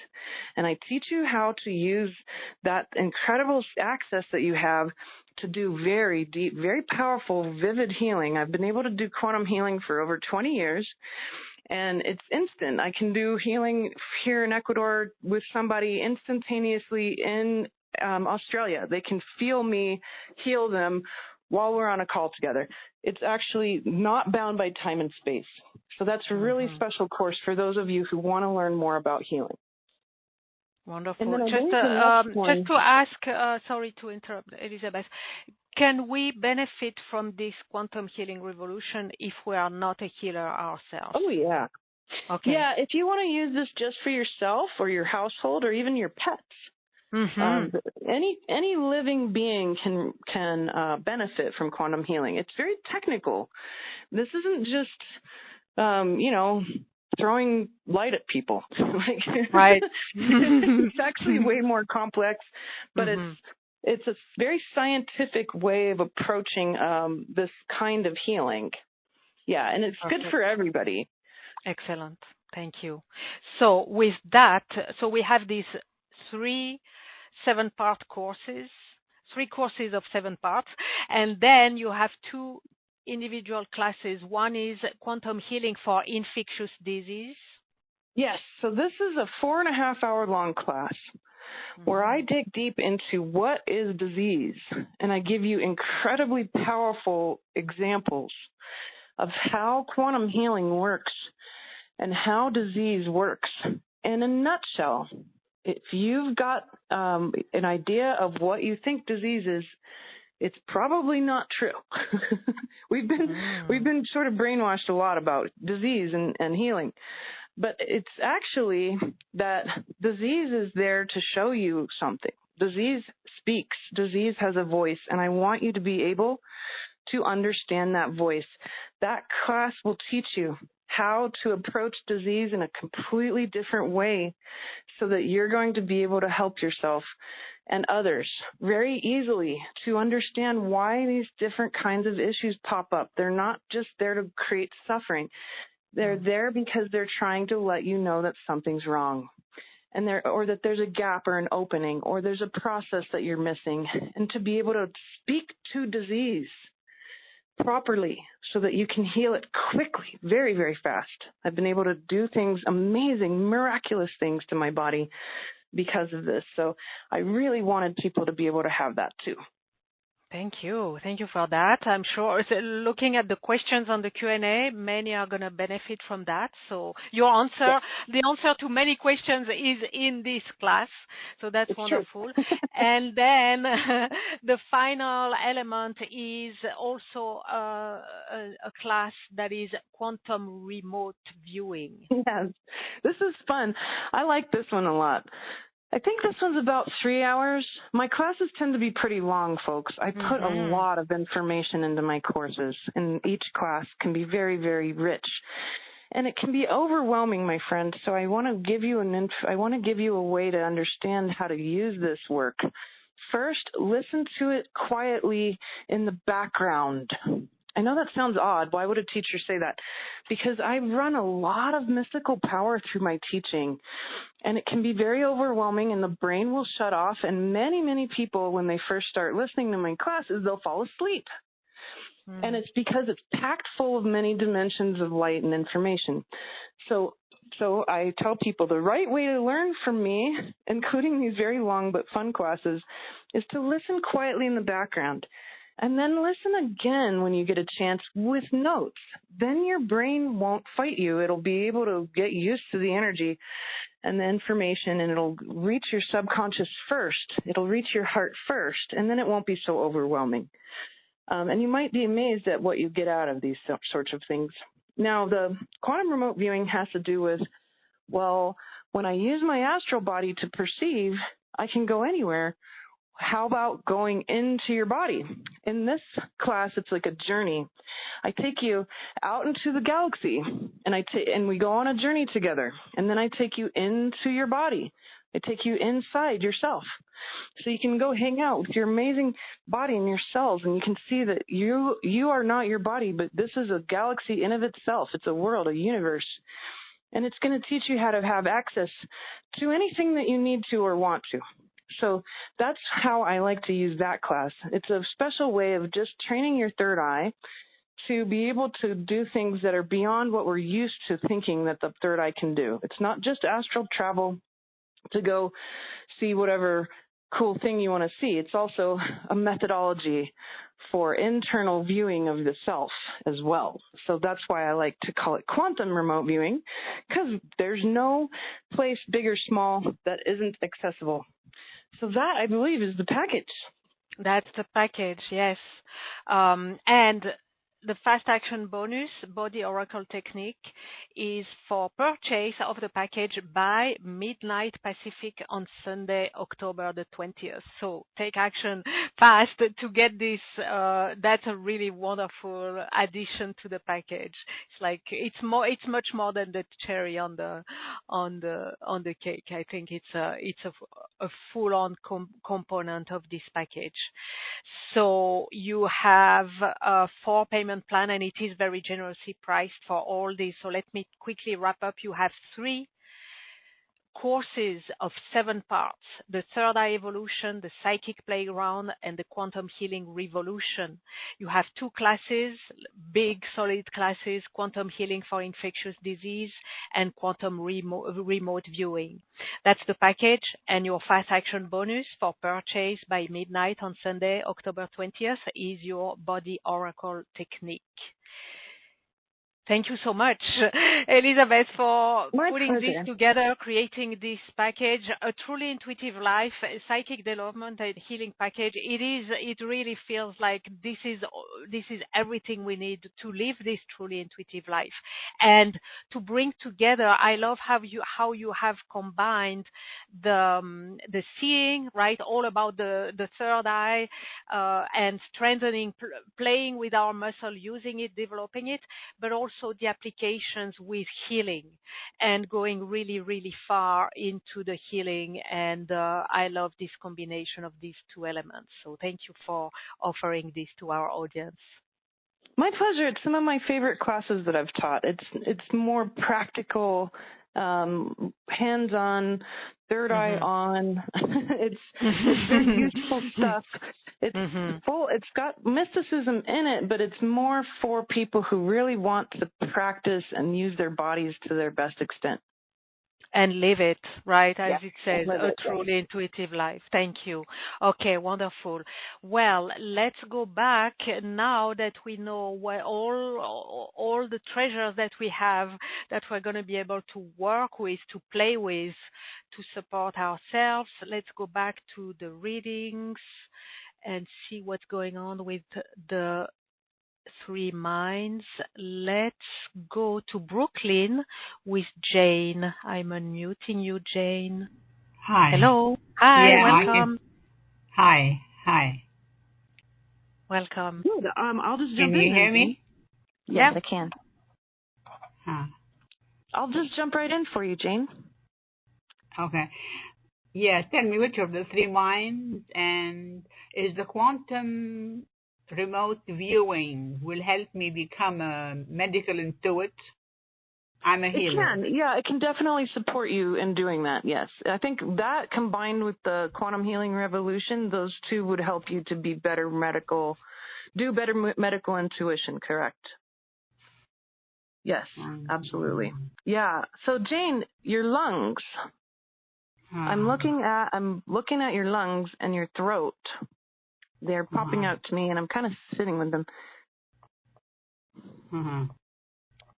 And I teach you how to use that incredible access that you have to do very deep, very powerful, vivid healing. I've been able to do quantum healing for over 20 years, and it's instant. I can do healing here in Ecuador with somebody instantaneously in Australia. They can feel me heal them while we're on a call together. It's actually not bound by time and space. So that's a really special course for those of you who want to learn more about healing. Wonderful. Just to ask, sorry to interrupt, Elizabeth, can we benefit from this quantum healing revolution if we are not a healer ourselves? Oh, yeah. Okay. Yeah, if you want to use this just for yourself or your household or even your pets, any living being can benefit from quantum healing. It's very technical. This isn't just, throwing light at people. Right. It's actually way more complex, but it's a very scientific way of approaching this kind of healing. Yeah, and it's good for everybody. Excellent. Thank you. So with that, we have these 3 7-part courses, 3 courses of 7 parts, and then you have 2 individual classes. One is quantum healing for infectious disease. Yes. So this is a 4.5-hour long class where I dig deep into what is disease, and I give you incredibly powerful examples of how quantum healing works and how disease works. In a nutshell, if you've got an idea of what you think disease is, it's probably not true. We've been sort of brainwashed a lot about disease and healing. But it's actually that disease is there to show you something. Disease speaks. Disease has a voice, and I want you to be able to understand that voice. That class will teach you how to approach disease in a completely different way so that you're going to be able to help yourself and others very easily to understand why these different kinds of issues pop up. They're not just there to create suffering. They're there because they're trying to let you know that something's wrong, and or that there's a gap or an opening, or there's a process that you're missing, and to be able to speak to disease properly so that you can heal it quickly, very, very fast. I've been able to do things, amazing, miraculous things to my body because of this. So I really wanted people to be able to have that too. Thank you. Thank you for that. I'm sure looking at the questions on the Q&A, many are going to benefit from that. So your answer, the answer to many questions is in this class. So that's wonderful. And then the final element is also a class that is quantum remote viewing. Yes, this is fun. I like this one a lot. I think this one's about 3 hours. My classes tend to be pretty long, folks. I put a lot of information into my courses, and each class can be very, very rich. And it can be overwhelming, my friend. So I want to give you a way to understand how to use this work. First, listen to it quietly in the background. I know that sounds odd. Why would a teacher say that? Because I run a lot of mystical power through my teaching, and it can be very overwhelming, and the brain will shut off, and many, many people, when they first start listening to my classes, they'll fall asleep. And it's because it's packed full of many dimensions of light and information. So I tell people the right way to learn from me, including these very long but fun classes, is to listen quietly in the background. And then listen again when you get a chance with notes. Then your brain won't fight you. It'll be able to get used to the energy and the information, and it'll reach your subconscious first. It'll reach your heart first, and then it won't be so overwhelming. And you might be amazed at what you get out of these sorts of things. Now, the quantum remote viewing has to do with, well, when I use my astral body to perceive, I can go anywhere. How about going into your body? In this class, it's like a journey. I take you out into the galaxy, and we go on a journey together. And then I take you into your body. I take you inside yourself. So you can go hang out with your amazing body and your cells, and you can see that you are not your body, but this is a galaxy in of itself. It's a world, a universe. And it's going to teach you how to have access to anything that you need to or want to. So that's how I like to use that class. It's a special way of just training your third eye to be able to do things that are beyond what we're used to thinking that the third eye can do. It's not just astral travel to go see whatever cool thing you want to see. It's also a methodology for internal viewing of the self as well. So that's why I like to call it quantum remote viewing, because there's no place, big or small, that isn't accessible. So that, I believe, is the package. That's the package, yes. And the fast action bonus, body oracle technique, is for purchase of the package by midnight Pacific on Sunday, October the 20th. So take action fast to get this. That's a really wonderful addition to the package. It's like it's much more than the cherry on the cake. I think it's a full-on component of this package. So you have 4 payment plan, and it is very generously priced for all this. So let me quickly wrap up. You have 3 courses of 7 parts: the third eye evolution, the psychic playground, and the quantum healing revolution. You have 2 classes, big solid classes: quantum healing for infectious disease and quantum remote viewing. That's the package, and your fast action bonus for purchase by midnight on Sunday, October 20th, is your body oracle technique. Thank you so much, Elizabeth, for putting this together, creating this package, a truly intuitive life, a psychic development and healing package. It really feels like this is everything we need to live this truly intuitive life. And to bring together, I love how you have combined the seeing, right, all about the third eye, and strengthening, playing with our muscle, using it, developing it, but also the applications with healing and going really, really far into the healing. And I love this combination of these 2 elements. So thank you for offering this to our audience. My pleasure. It's some of my favorite classes that I've taught. It's more practical, hands-on, third eye on. It's very useful stuff. It's full. It's got mysticism in it, but it's more for people who really want to practice and use their bodies to their best extent. And live it, right, as it says, a truly intuitive life. Thank you. Okay, wonderful. Well, let's go back now that we know where all the treasures that we have that we're going to be able to work with, to play with, to support ourselves. Let's go back to the readings and see what's going on with the 3 minds. Let's go to Brooklyn with Jane. I'm unmuting you, Jane. Hi. Hello. Hi, welcome. Hi. Welcome. Good. I'll just jump in. Can you hear me? Yes, I can. I'll just jump right in for you, Jane. Okay. Yeah, tell me which of the 3 minds, and is the quantum remote viewing will help me become a medical intuit? I'm a healer. It can definitely support you in doing that, yes. I think that combined with the quantum healing revolution, those 2 would help you to be better medical intuition, correct? Yes, absolutely. Yeah, so Jane, your lungs. I'm looking at your lungs and your throat. They're popping out to me, and I'm kind of sitting with them.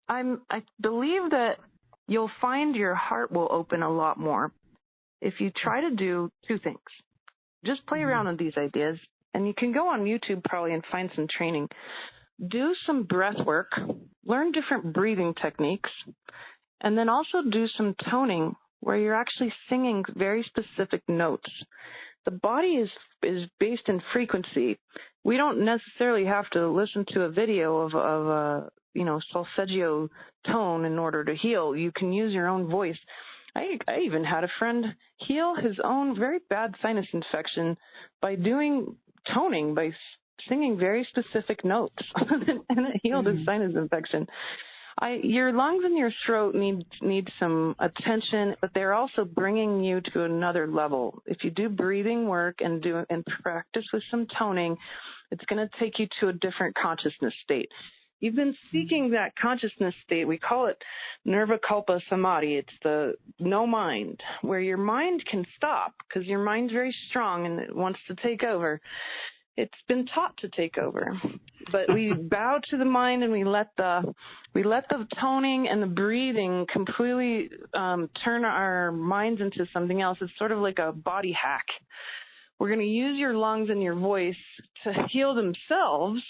I believe that you'll find your heart will open a lot more if you try to do 2 things. Just play around with these ideas, and you can go on YouTube probably and find some training. Do some breath work, learn different breathing techniques, and then also do some toning where you're actually singing very specific notes. The body is based in frequency. We don't necessarily have to listen to a video of a solfeggio tone in order to heal. You can use your own voice. I even had a friend heal his own very bad sinus infection by doing toning, by singing very specific notes, and it healed his sinus infection. Your lungs and your throat need some attention, but they're also bringing you to another level. If you do breathing work and practice with some toning, it's going to take you to a different consciousness state. You've been seeking that consciousness state. We call it nirva kalpa samadhi. It's the no mind, where your mind can stop because your mind's very strong and it wants to take over. It's been taught to take over, but we bow to the mind and we let the toning and the breathing completely turn our minds into something else. It's sort of like a body hack. We're going to use your lungs and your voice to heal themselves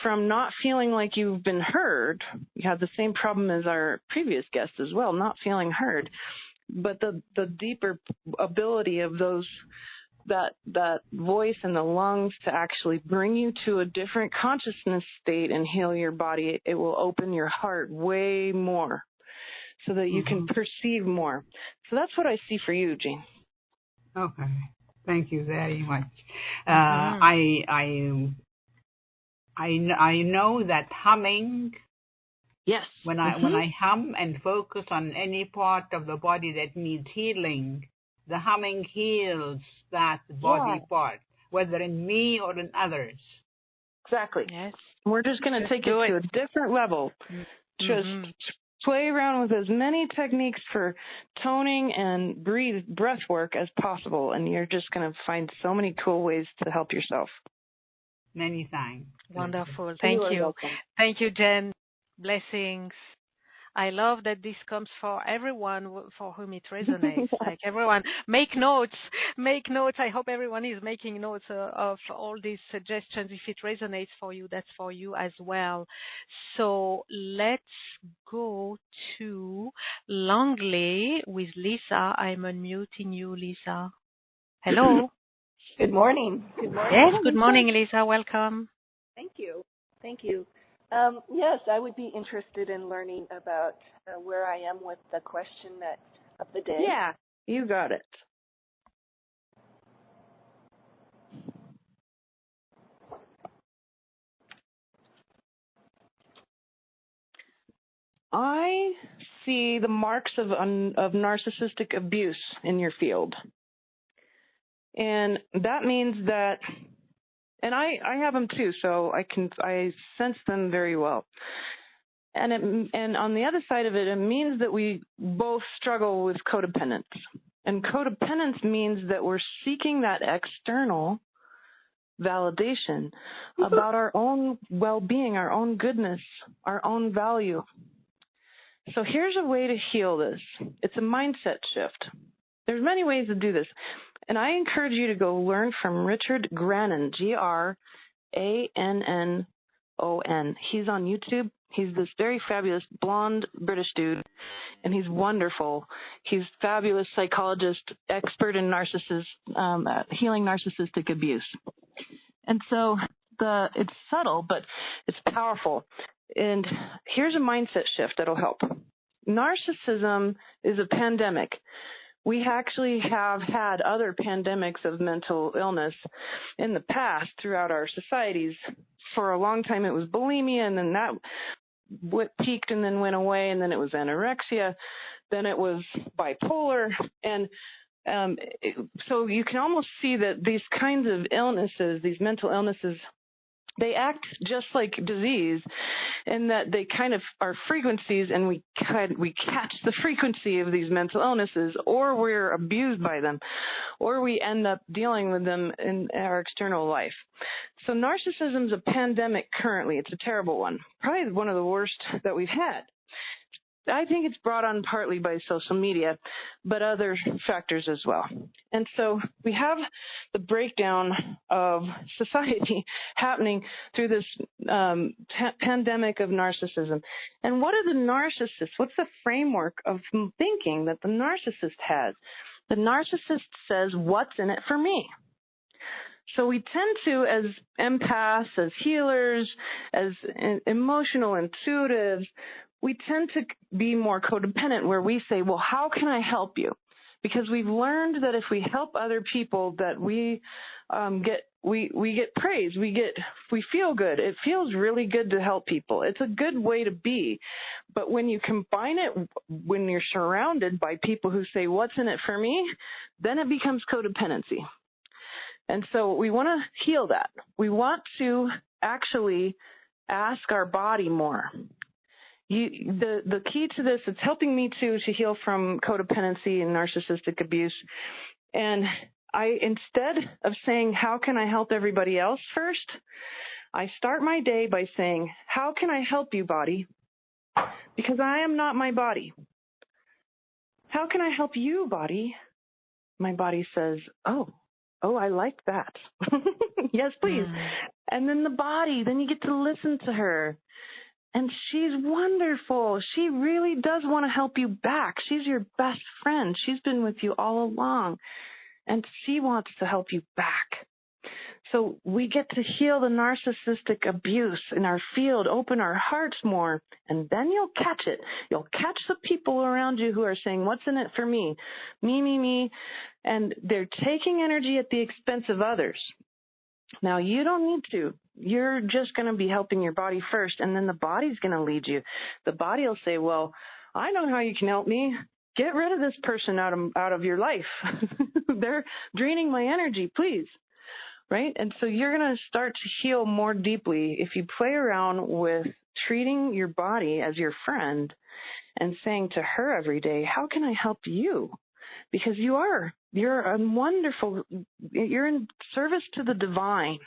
from not feeling like you've been heard. You have the same problem as our previous guest as well, not feeling heard. But the deeper ability of that voice and the lungs to actually bring you to a different consciousness state and heal your body, it will open your heart way more so that you can perceive more. So that's what I see for you, Jean. Okay. Thank you very much. I know that humming. Yes. When I hum and focus on any part of the body that needs healing, the humming heals that body part, whether in me or in others. Exactly. Yes. We're just going to take it to a different level. Just play around with as many techniques for toning and breath work as possible, and you're just going to find so many cool ways to help yourself. Many thanks. Wonderful. Thank you. Thank you, Jen. Blessings. I love that this comes for everyone for whom it resonates. Like everyone, make notes. I hope everyone is making notes of all these suggestions. If it resonates for you, that's for you as well. So let's go to Langley with Lisa. I'm unmuting you, Lisa. Hello. Good morning. Yes, good morning, Lisa. Welcome. Thank you. Yes, I would be interested in learning about where I am with the question of the day. Yeah, you got it. I see the marks of narcissistic abuse in your field. And that means that, and I have them too, so I sense them very well. And on the other side of it, it means that we both struggle with codependence. And codependence means that we're seeking that external validation about our own well-being, our own goodness, our own value. So here's a way to heal this. It's a mindset shift. There's many ways to do this. And I encourage you to go learn from Richard Grannon, Grannon. He's on YouTube. He's this very fabulous blonde British dude, and he's wonderful. He's a fabulous psychologist, expert in healing narcissistic abuse. And so it's subtle, but it's powerful. And here's a mindset shift that'll help. Narcissism is a pandemic. We actually have had other pandemics of mental illness in the past throughout our societies. For a long time, it was bulimia, and then that peaked and then went away, and then it was anorexia, then it was bipolar, and so you can almost see that these kinds of illnesses, these mental illnesses, they act just like disease in that they kind of are frequencies, and we catch the frequency of these mental illnesses, or we're abused by them, or we end up dealing with them in our external life. So narcissism's a pandemic currently. It's a terrible one, probably one of the worst that we've had. I think it's brought on partly by social media, but other factors as well. And so we have the breakdown of society happening through this pandemic of narcissism. And what are the narcissists? What's the framework of thinking that the narcissist has? The narcissist says, what's in it for me? So we tend to, as empaths, as healers, as emotional intuitives, we tend to be more codependent, where we say, well, how can I help you? Because we've learned that if we help other people, that we get we get praise, we feel good. It feels really good to help people. It's a good way to be. But when you combine it, when you're surrounded by people who say, what's in it for me, then it becomes codependency. And so we want to heal that. We want to actually ask our body more. The key to this, it's helping me to heal from codependency and narcissistic abuse. And instead of saying, how can I help everybody else first, I start my day by saying, how can I help you, body? Because I am not my body. How can I help you, body? My body says, oh, I like that. Yes, please. And then the body, then you get to listen to her. And she's wonderful. She really does want to help you back. She's your best friend. She's been with you all along. And she wants to help you back. So we get to heal the narcissistic abuse in our field, open our hearts more, and then you'll catch it. You'll catch the people around you who are saying, what's in it for me? Me. And they're taking energy at the expense of others. Now, you don't need to. You're just going to be helping your body first, and then the body's going to lead you. The body will say, well, I know how you can help me. Get rid of this person out of your life. They're draining my energy, please. Right? And so you're going to start to heal more deeply if you play around with treating your body as your friend and saying to her every day, how can I help you? Because you're in service to the divine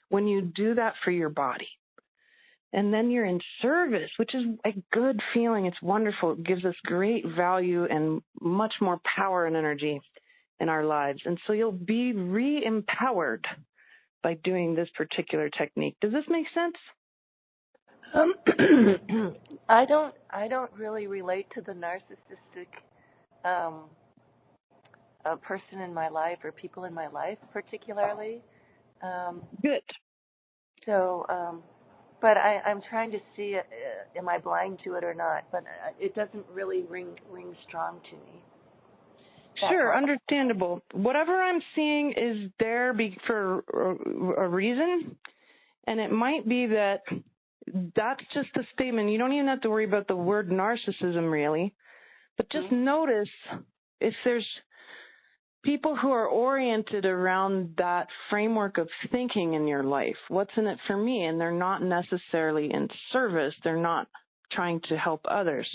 when you do that for your body. And then you're in service, which is a good feeling. It's wonderful. It gives us great value and much more power and energy in our lives. And so you'll be re-empowered by doing this particular technique. Does this make sense? I don't really relate to the narcissistic person in my life or people in my life particularly. Good. So, but I'm trying to see, am I blind to it or not? But it doesn't really ring strong to me. Sure, understandable. Whatever I'm seeing is there for a reason, and it might be that that's just a statement. You don't even have to worry about the word narcissism, really, but just notice if there's people who are oriented around that framework of thinking in your life. What's in it for me? And they're not necessarily in service. They're not trying to help others.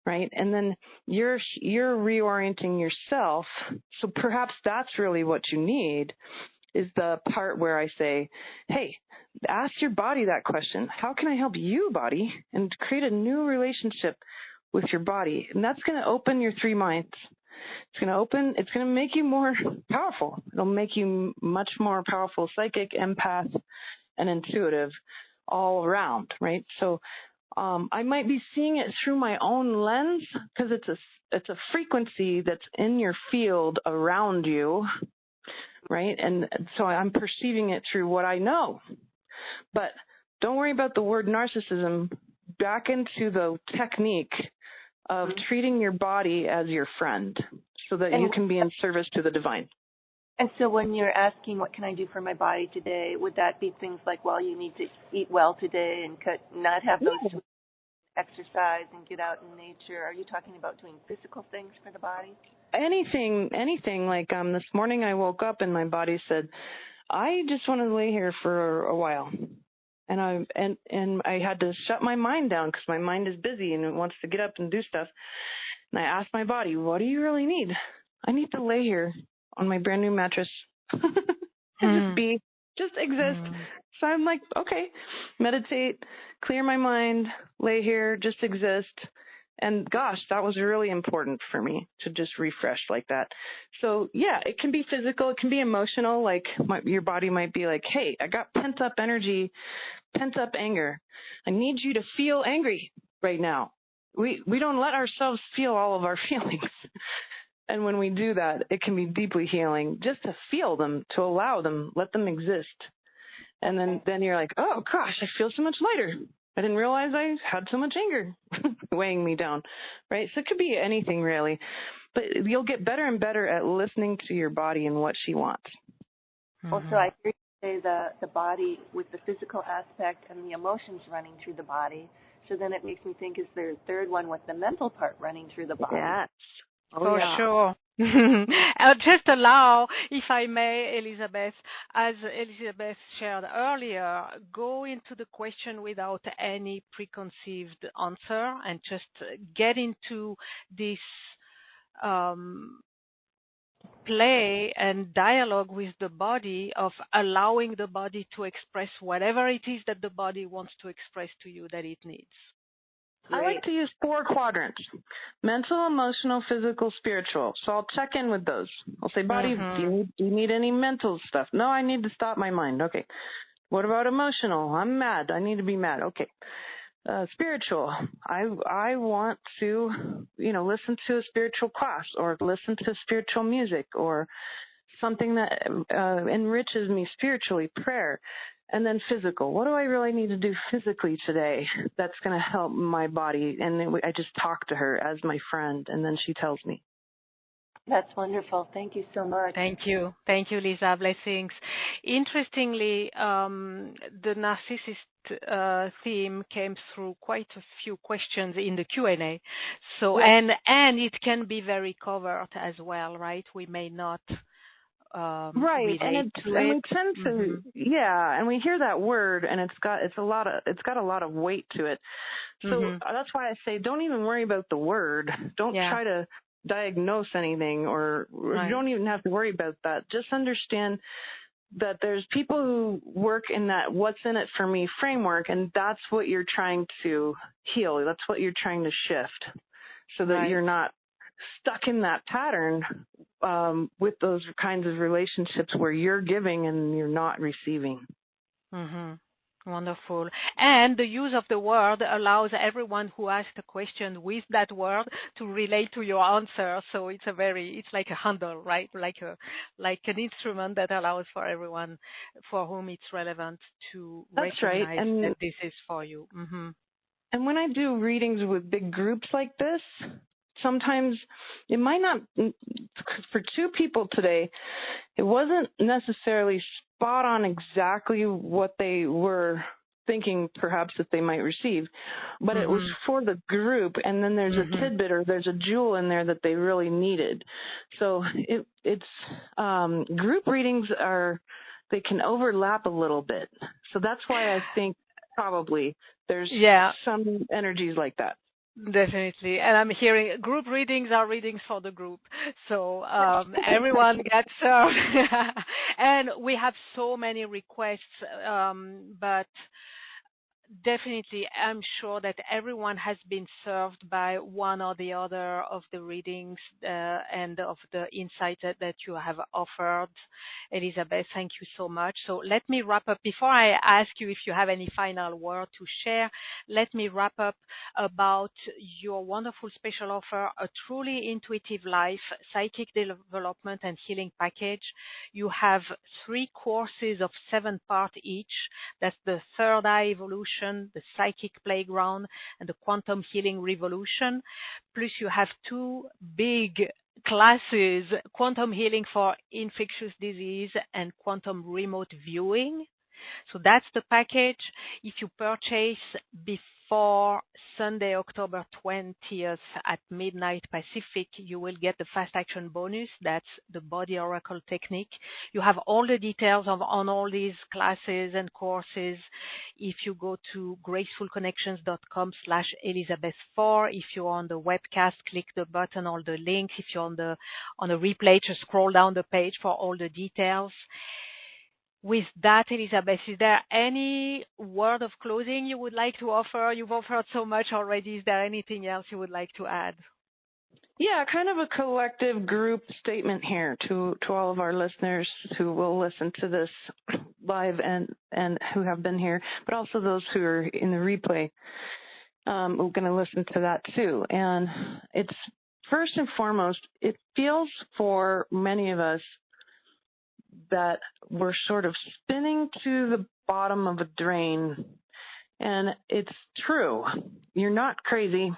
Right? And then you're reorienting yourself. So perhaps that's really what you need, is the part where I say, hey, ask your body that question. How can I help you, body? And create a new relationship with your body. And that's going to open your three minds. It's going to make you more powerful. It'll make you much more powerful psychic, empath, and intuitive all around, right? So I might be seeing it through my own lens because it's a frequency that's in your field around you, right? And so I'm perceiving it through what I know. But don't worry about the word narcissism. Back into the technique of treating your body as your friend so that you can be in service to the divine. And so when you're asking what can I do for my body today, would that be things like, well, you need to eat well today and not have those exercise and get out in nature? Are you talking about doing physical things for the body? Anything. Like this morning I woke up and my body said, I just want to lay here for a while. And I had to shut my mind down because my mind is busy and it wants to get up and do stuff. And I asked my body, what do you really need? I need to lay here on my brand new mattress and just exist. So I'm like, okay, meditate, clear my mind, lay here, just exist. And gosh, that was really important for me to just refresh like that. So yeah, it can be physical, it can be emotional. Like your body might be like, hey, I got pent up energy, pent up anger. I need you to feel angry right now. We don't let ourselves feel all of our feelings. And when we do that, it can be deeply healing just to feel them, to allow them, let them exist. And then you're like, oh gosh, I feel so much lighter. I didn't realize I had so much anger weighing me down, right? So it could be anything really, but you'll get better and better at listening to your body and what she wants. Also, I hear you say the body with the physical aspect and the emotions running through the body. So then it makes me think, is there a third one with the mental part running through the body? Yes. For sure. I'll just allow, if I may, Elizabeth, as Elizabeth shared earlier, go into the question without any preconceived answer and just get into this play and dialogue with the body of allowing the body to express whatever it is that the body wants to express to you that it needs. I like to use 4 quadrants: mental, emotional, physical, spiritual. So I'll check in with those. I'll say, body, do you need any mental stuff? No, I need to stop my mind. Okay. What about emotional? I'm mad. I need to be mad. Okay. Spiritual. I want to, listen to a spiritual class or listen to spiritual music or something that enriches me spiritually, prayer. And then physical. What do I really need to do physically today that's going to help my body? And then I just talk to her as my friend, and then she tells me. That's wonderful. Thank you so much. Thank you. Thank you, Lisa. Blessings. Interestingly, the narcissist theme came through quite a few questions in the Q&A. So, and it can be very covert as well, right? We may not right, and we tend to, and we hear that word, and it's got a lot of weight to it. So that's why I say, don't even worry about the word. Don't try to diagnose anything, or you don't even have to worry about that. Just understand that there's people who work in that what's in it for me framework, and that's what you're trying to heal. That's what you're trying to shift, so that you're not stuck in that pattern with those kinds of relationships where you're giving and you're not receiving. Wonderful. And the use of the word allows everyone who asked a question with that word to relate to your answer. So it's like a handle, right? Like an instrument that allows for everyone for whom it's relevant to recognize that this is for you. And when I do readings with big groups like this, sometimes it might not, for 2 people today, it wasn't necessarily spot on exactly what they were thinking perhaps that they might receive, but it was for the group, and then there's a tidbit or there's a jewel in there that they really needed. So it's group readings they can overlap a little bit. So that's why I think probably there's some energies like that. Definitely. And I'm hearing group readings are readings for the group. So everyone gets served. And we have so many requests, but definitely I'm sure that everyone has been served by one or the other of the readings and of the insight that you have offered. Elizabeth, thank you so much. So let me wrap up. Before I ask you if you have any final word to share, let me wrap up about your wonderful special offer, a truly intuitive life, psychic development and healing package. You have 3 courses of 7 parts each. That's the Third Eye Evolution, the Psychic Playground, and the Quantum Healing Revolution. Plus you have 2 big classes, Quantum Healing for Infectious Disease and Quantum Remote Viewing. So that's the package. If you purchase before Sunday, October 20th at midnight Pacific, you will get the Fast Action bonus. That's the Body Oracle technique. You have all the details on all these classes and courses if you go to gracefulconnections.com/Elizabeth4. If you're on the webcast, click the button or the link. If you're on the replay, just scroll down the page for all the details. With that, Elizabeth, is there any word of closing you would like to offer? You've offered so much already. Is there anything else you would like to add? Yeah, kind of a collective group statement here to all of our listeners who will listen to this live and who have been here, but also those who are in the replay. We're going to listen to that too. And it's first and foremost, it feels for many of us that we're sort of spinning to the bottom of a drain. And it's true. You're not crazy.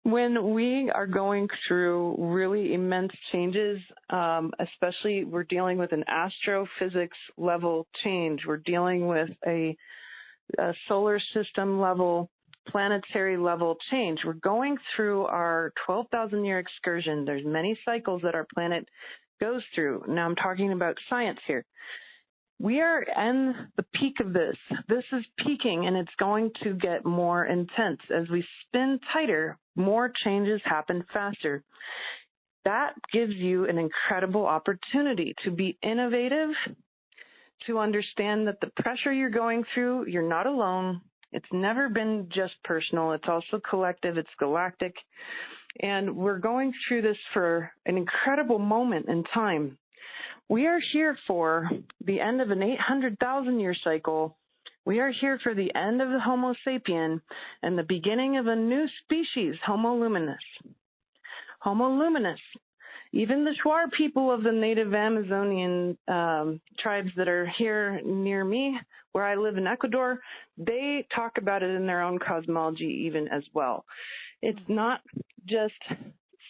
When we are going through really immense changes, especially we're dealing with an astrophysics level change, we're dealing with a solar system level, planetary level change. We're going through our 12,000 year excursion. There's many cycles that our planet goes through. Now I'm talking about science here. We are in the peak of this. This is peaking, and it's going to get more intense. As we spin tighter, more changes happen faster. That gives you an incredible opportunity to be innovative, to understand that the pressure you're going through, you're not alone. It's never been just personal. It's also collective. It's galactic. And we're going through this for an incredible moment in time. We are here for the end of an 800,000 year cycle. We are here for the end of the Homo sapien and the beginning of a new species, Homo luminous. Homo luminous. Even the Shuar people of the native Amazonian tribes that are here near me, where I live in Ecuador, they talk about it in their own cosmology even as well. It's not just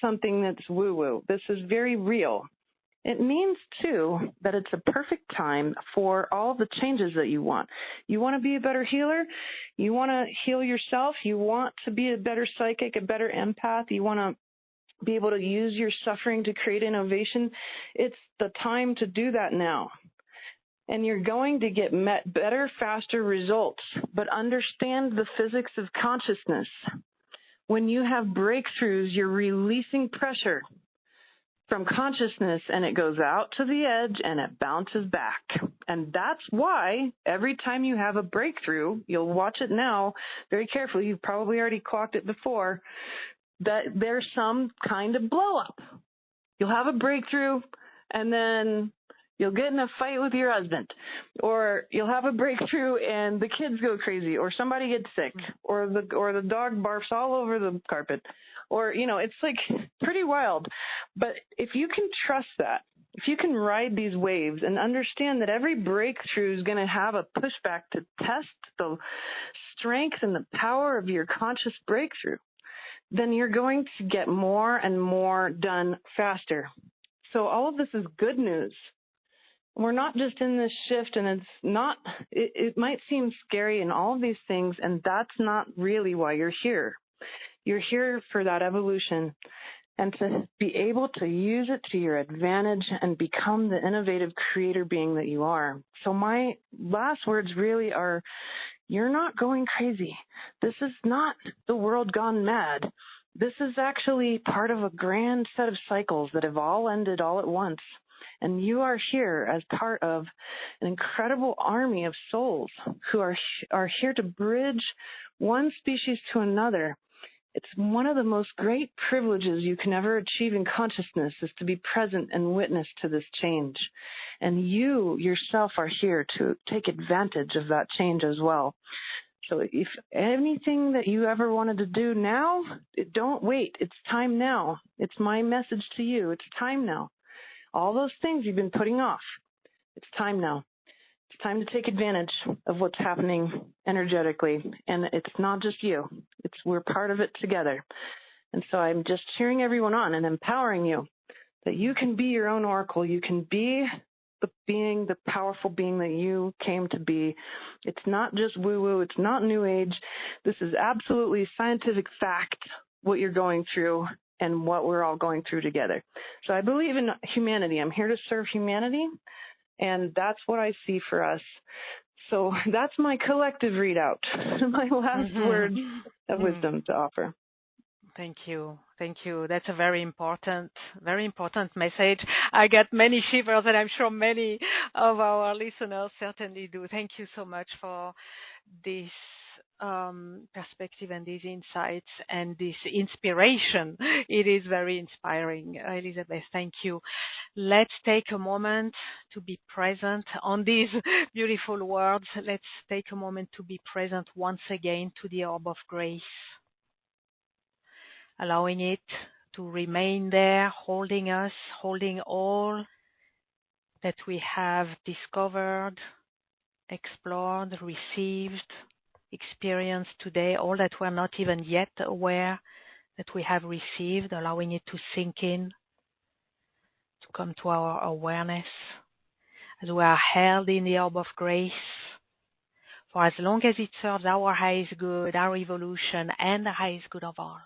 something that's woo-woo. This is very real. It means, too, that it's a perfect time for all the changes that you want. You want to be a better healer. You want to heal yourself. You want to be a better psychic, a better empath. You want to be able to use your suffering to create innovation. It's the time to do that now. And you're going to get better, faster results. But understand the physics of consciousness. When you have breakthroughs, you're releasing pressure from consciousness, and it goes out to the edge and it bounces back. And that's why every time you have a breakthrough, you'll watch it now very carefully. You've probably already clocked it before, that there's some kind of blow up. You'll have a breakthrough and then you'll get in a fight with your husband, or you'll have a breakthrough and the kids go crazy, or somebody gets sick, or the dog barfs all over the carpet, or, you know, it's like pretty wild. But if you can trust that, if you can ride these waves and understand that every breakthrough is going to have a pushback to test the strength and the power of your conscious breakthrough, then you're going to get more and more done faster. So all of this is good news. We're not just in this shift, and it might seem scary and all of these things, and that's not really why you're here. You're here for that evolution and to be able to use it to your advantage and become the innovative creator being that you are. So my last words really are, you're not going crazy. This is not the world gone mad. This is actually part of a grand set of cycles that have all ended all at once. And you are here as part of an incredible army of souls who are here to bridge one species to another. It's one of the most great privileges you can ever achieve in consciousness, is to be present and witness to this change. And you yourself are here to take advantage of that change as well. So if anything that you ever wanted to do now, don't wait. It's time now. It's my message to you. It's time now. All those things you've been putting off, it's time now. It's time to take advantage of what's happening energetically. And it's not just you. We're part of it together. And so I'm just cheering everyone on and empowering you that you can be your own oracle. You can be the powerful being that you came to be. It's not just woo-woo. It's not new age. This is absolutely scientific fact, what you're going through and what we're all going through together. So I believe in humanity. I'm here to serve humanity, and that's what I see for us. So that's my collective readout, my last words of wisdom to offer. Thank you. Thank you. That's a very important message. I get many shivers, and I'm sure many of our listeners certainly do. Thank you so much for this perspective and these insights and this inspiration. It is very inspiring. Elizabeth, thank you. Let's take a moment to be present on these beautiful words. Let's take a moment to be present once again to the orb of grace, allowing it to remain there, holding us, holding all that we have discovered, explored, received, experienced today, all that we're not even yet aware that we have received, allowing it to sink in, to come to our awareness as we are held in the orb of grace for as long as it serves our highest good, our evolution, and the highest good of all.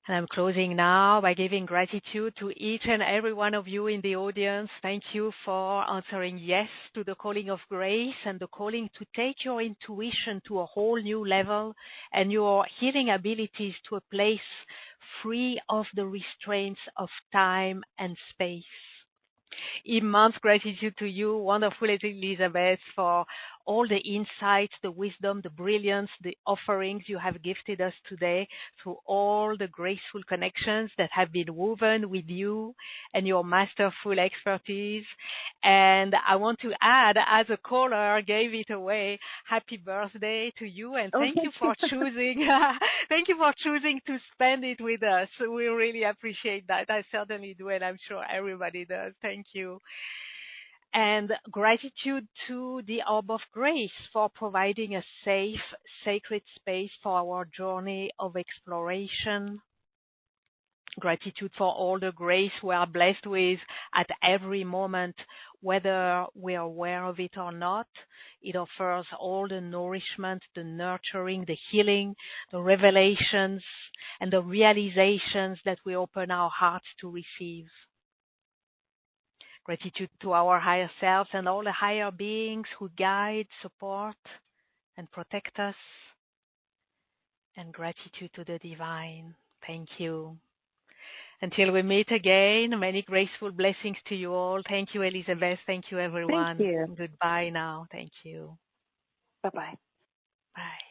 And I'm closing now by giving gratitude to each and every one of you in the audience. Thank you for answering yes to the calling of grace and the calling to take your intuition to a whole new level and your healing abilities to a place free of the restraints of time and space. Immense gratitude to you, wonderful Elizabeth, for all the insights, the wisdom, the brilliance, the offerings you have gifted us today through all the graceful connections that have been woven with you and your masterful expertise. And I want to add, as a caller gave it away, happy birthday to you, and thank you for choosing thank you for choosing to spend it with us. We really appreciate that. I certainly do, and I'm sure everybody does. Thank you. And gratitude to the Orb of Grace for providing a safe, sacred space for our journey of exploration. Gratitude for all the grace we are blessed with at every moment, whether we are aware of it or not. It offers all the nourishment, the nurturing, the healing, the revelations, and the realizations that we open our hearts to receive. Gratitude to our higher selves and all the higher beings who guide, support, and protect us. And gratitude to the divine. Thank you. Until we meet again, many graceful blessings to you all. Thank you, Elizabeth. Thank you, everyone. Thank you. Goodbye now. Thank you. Bye-bye. Bye.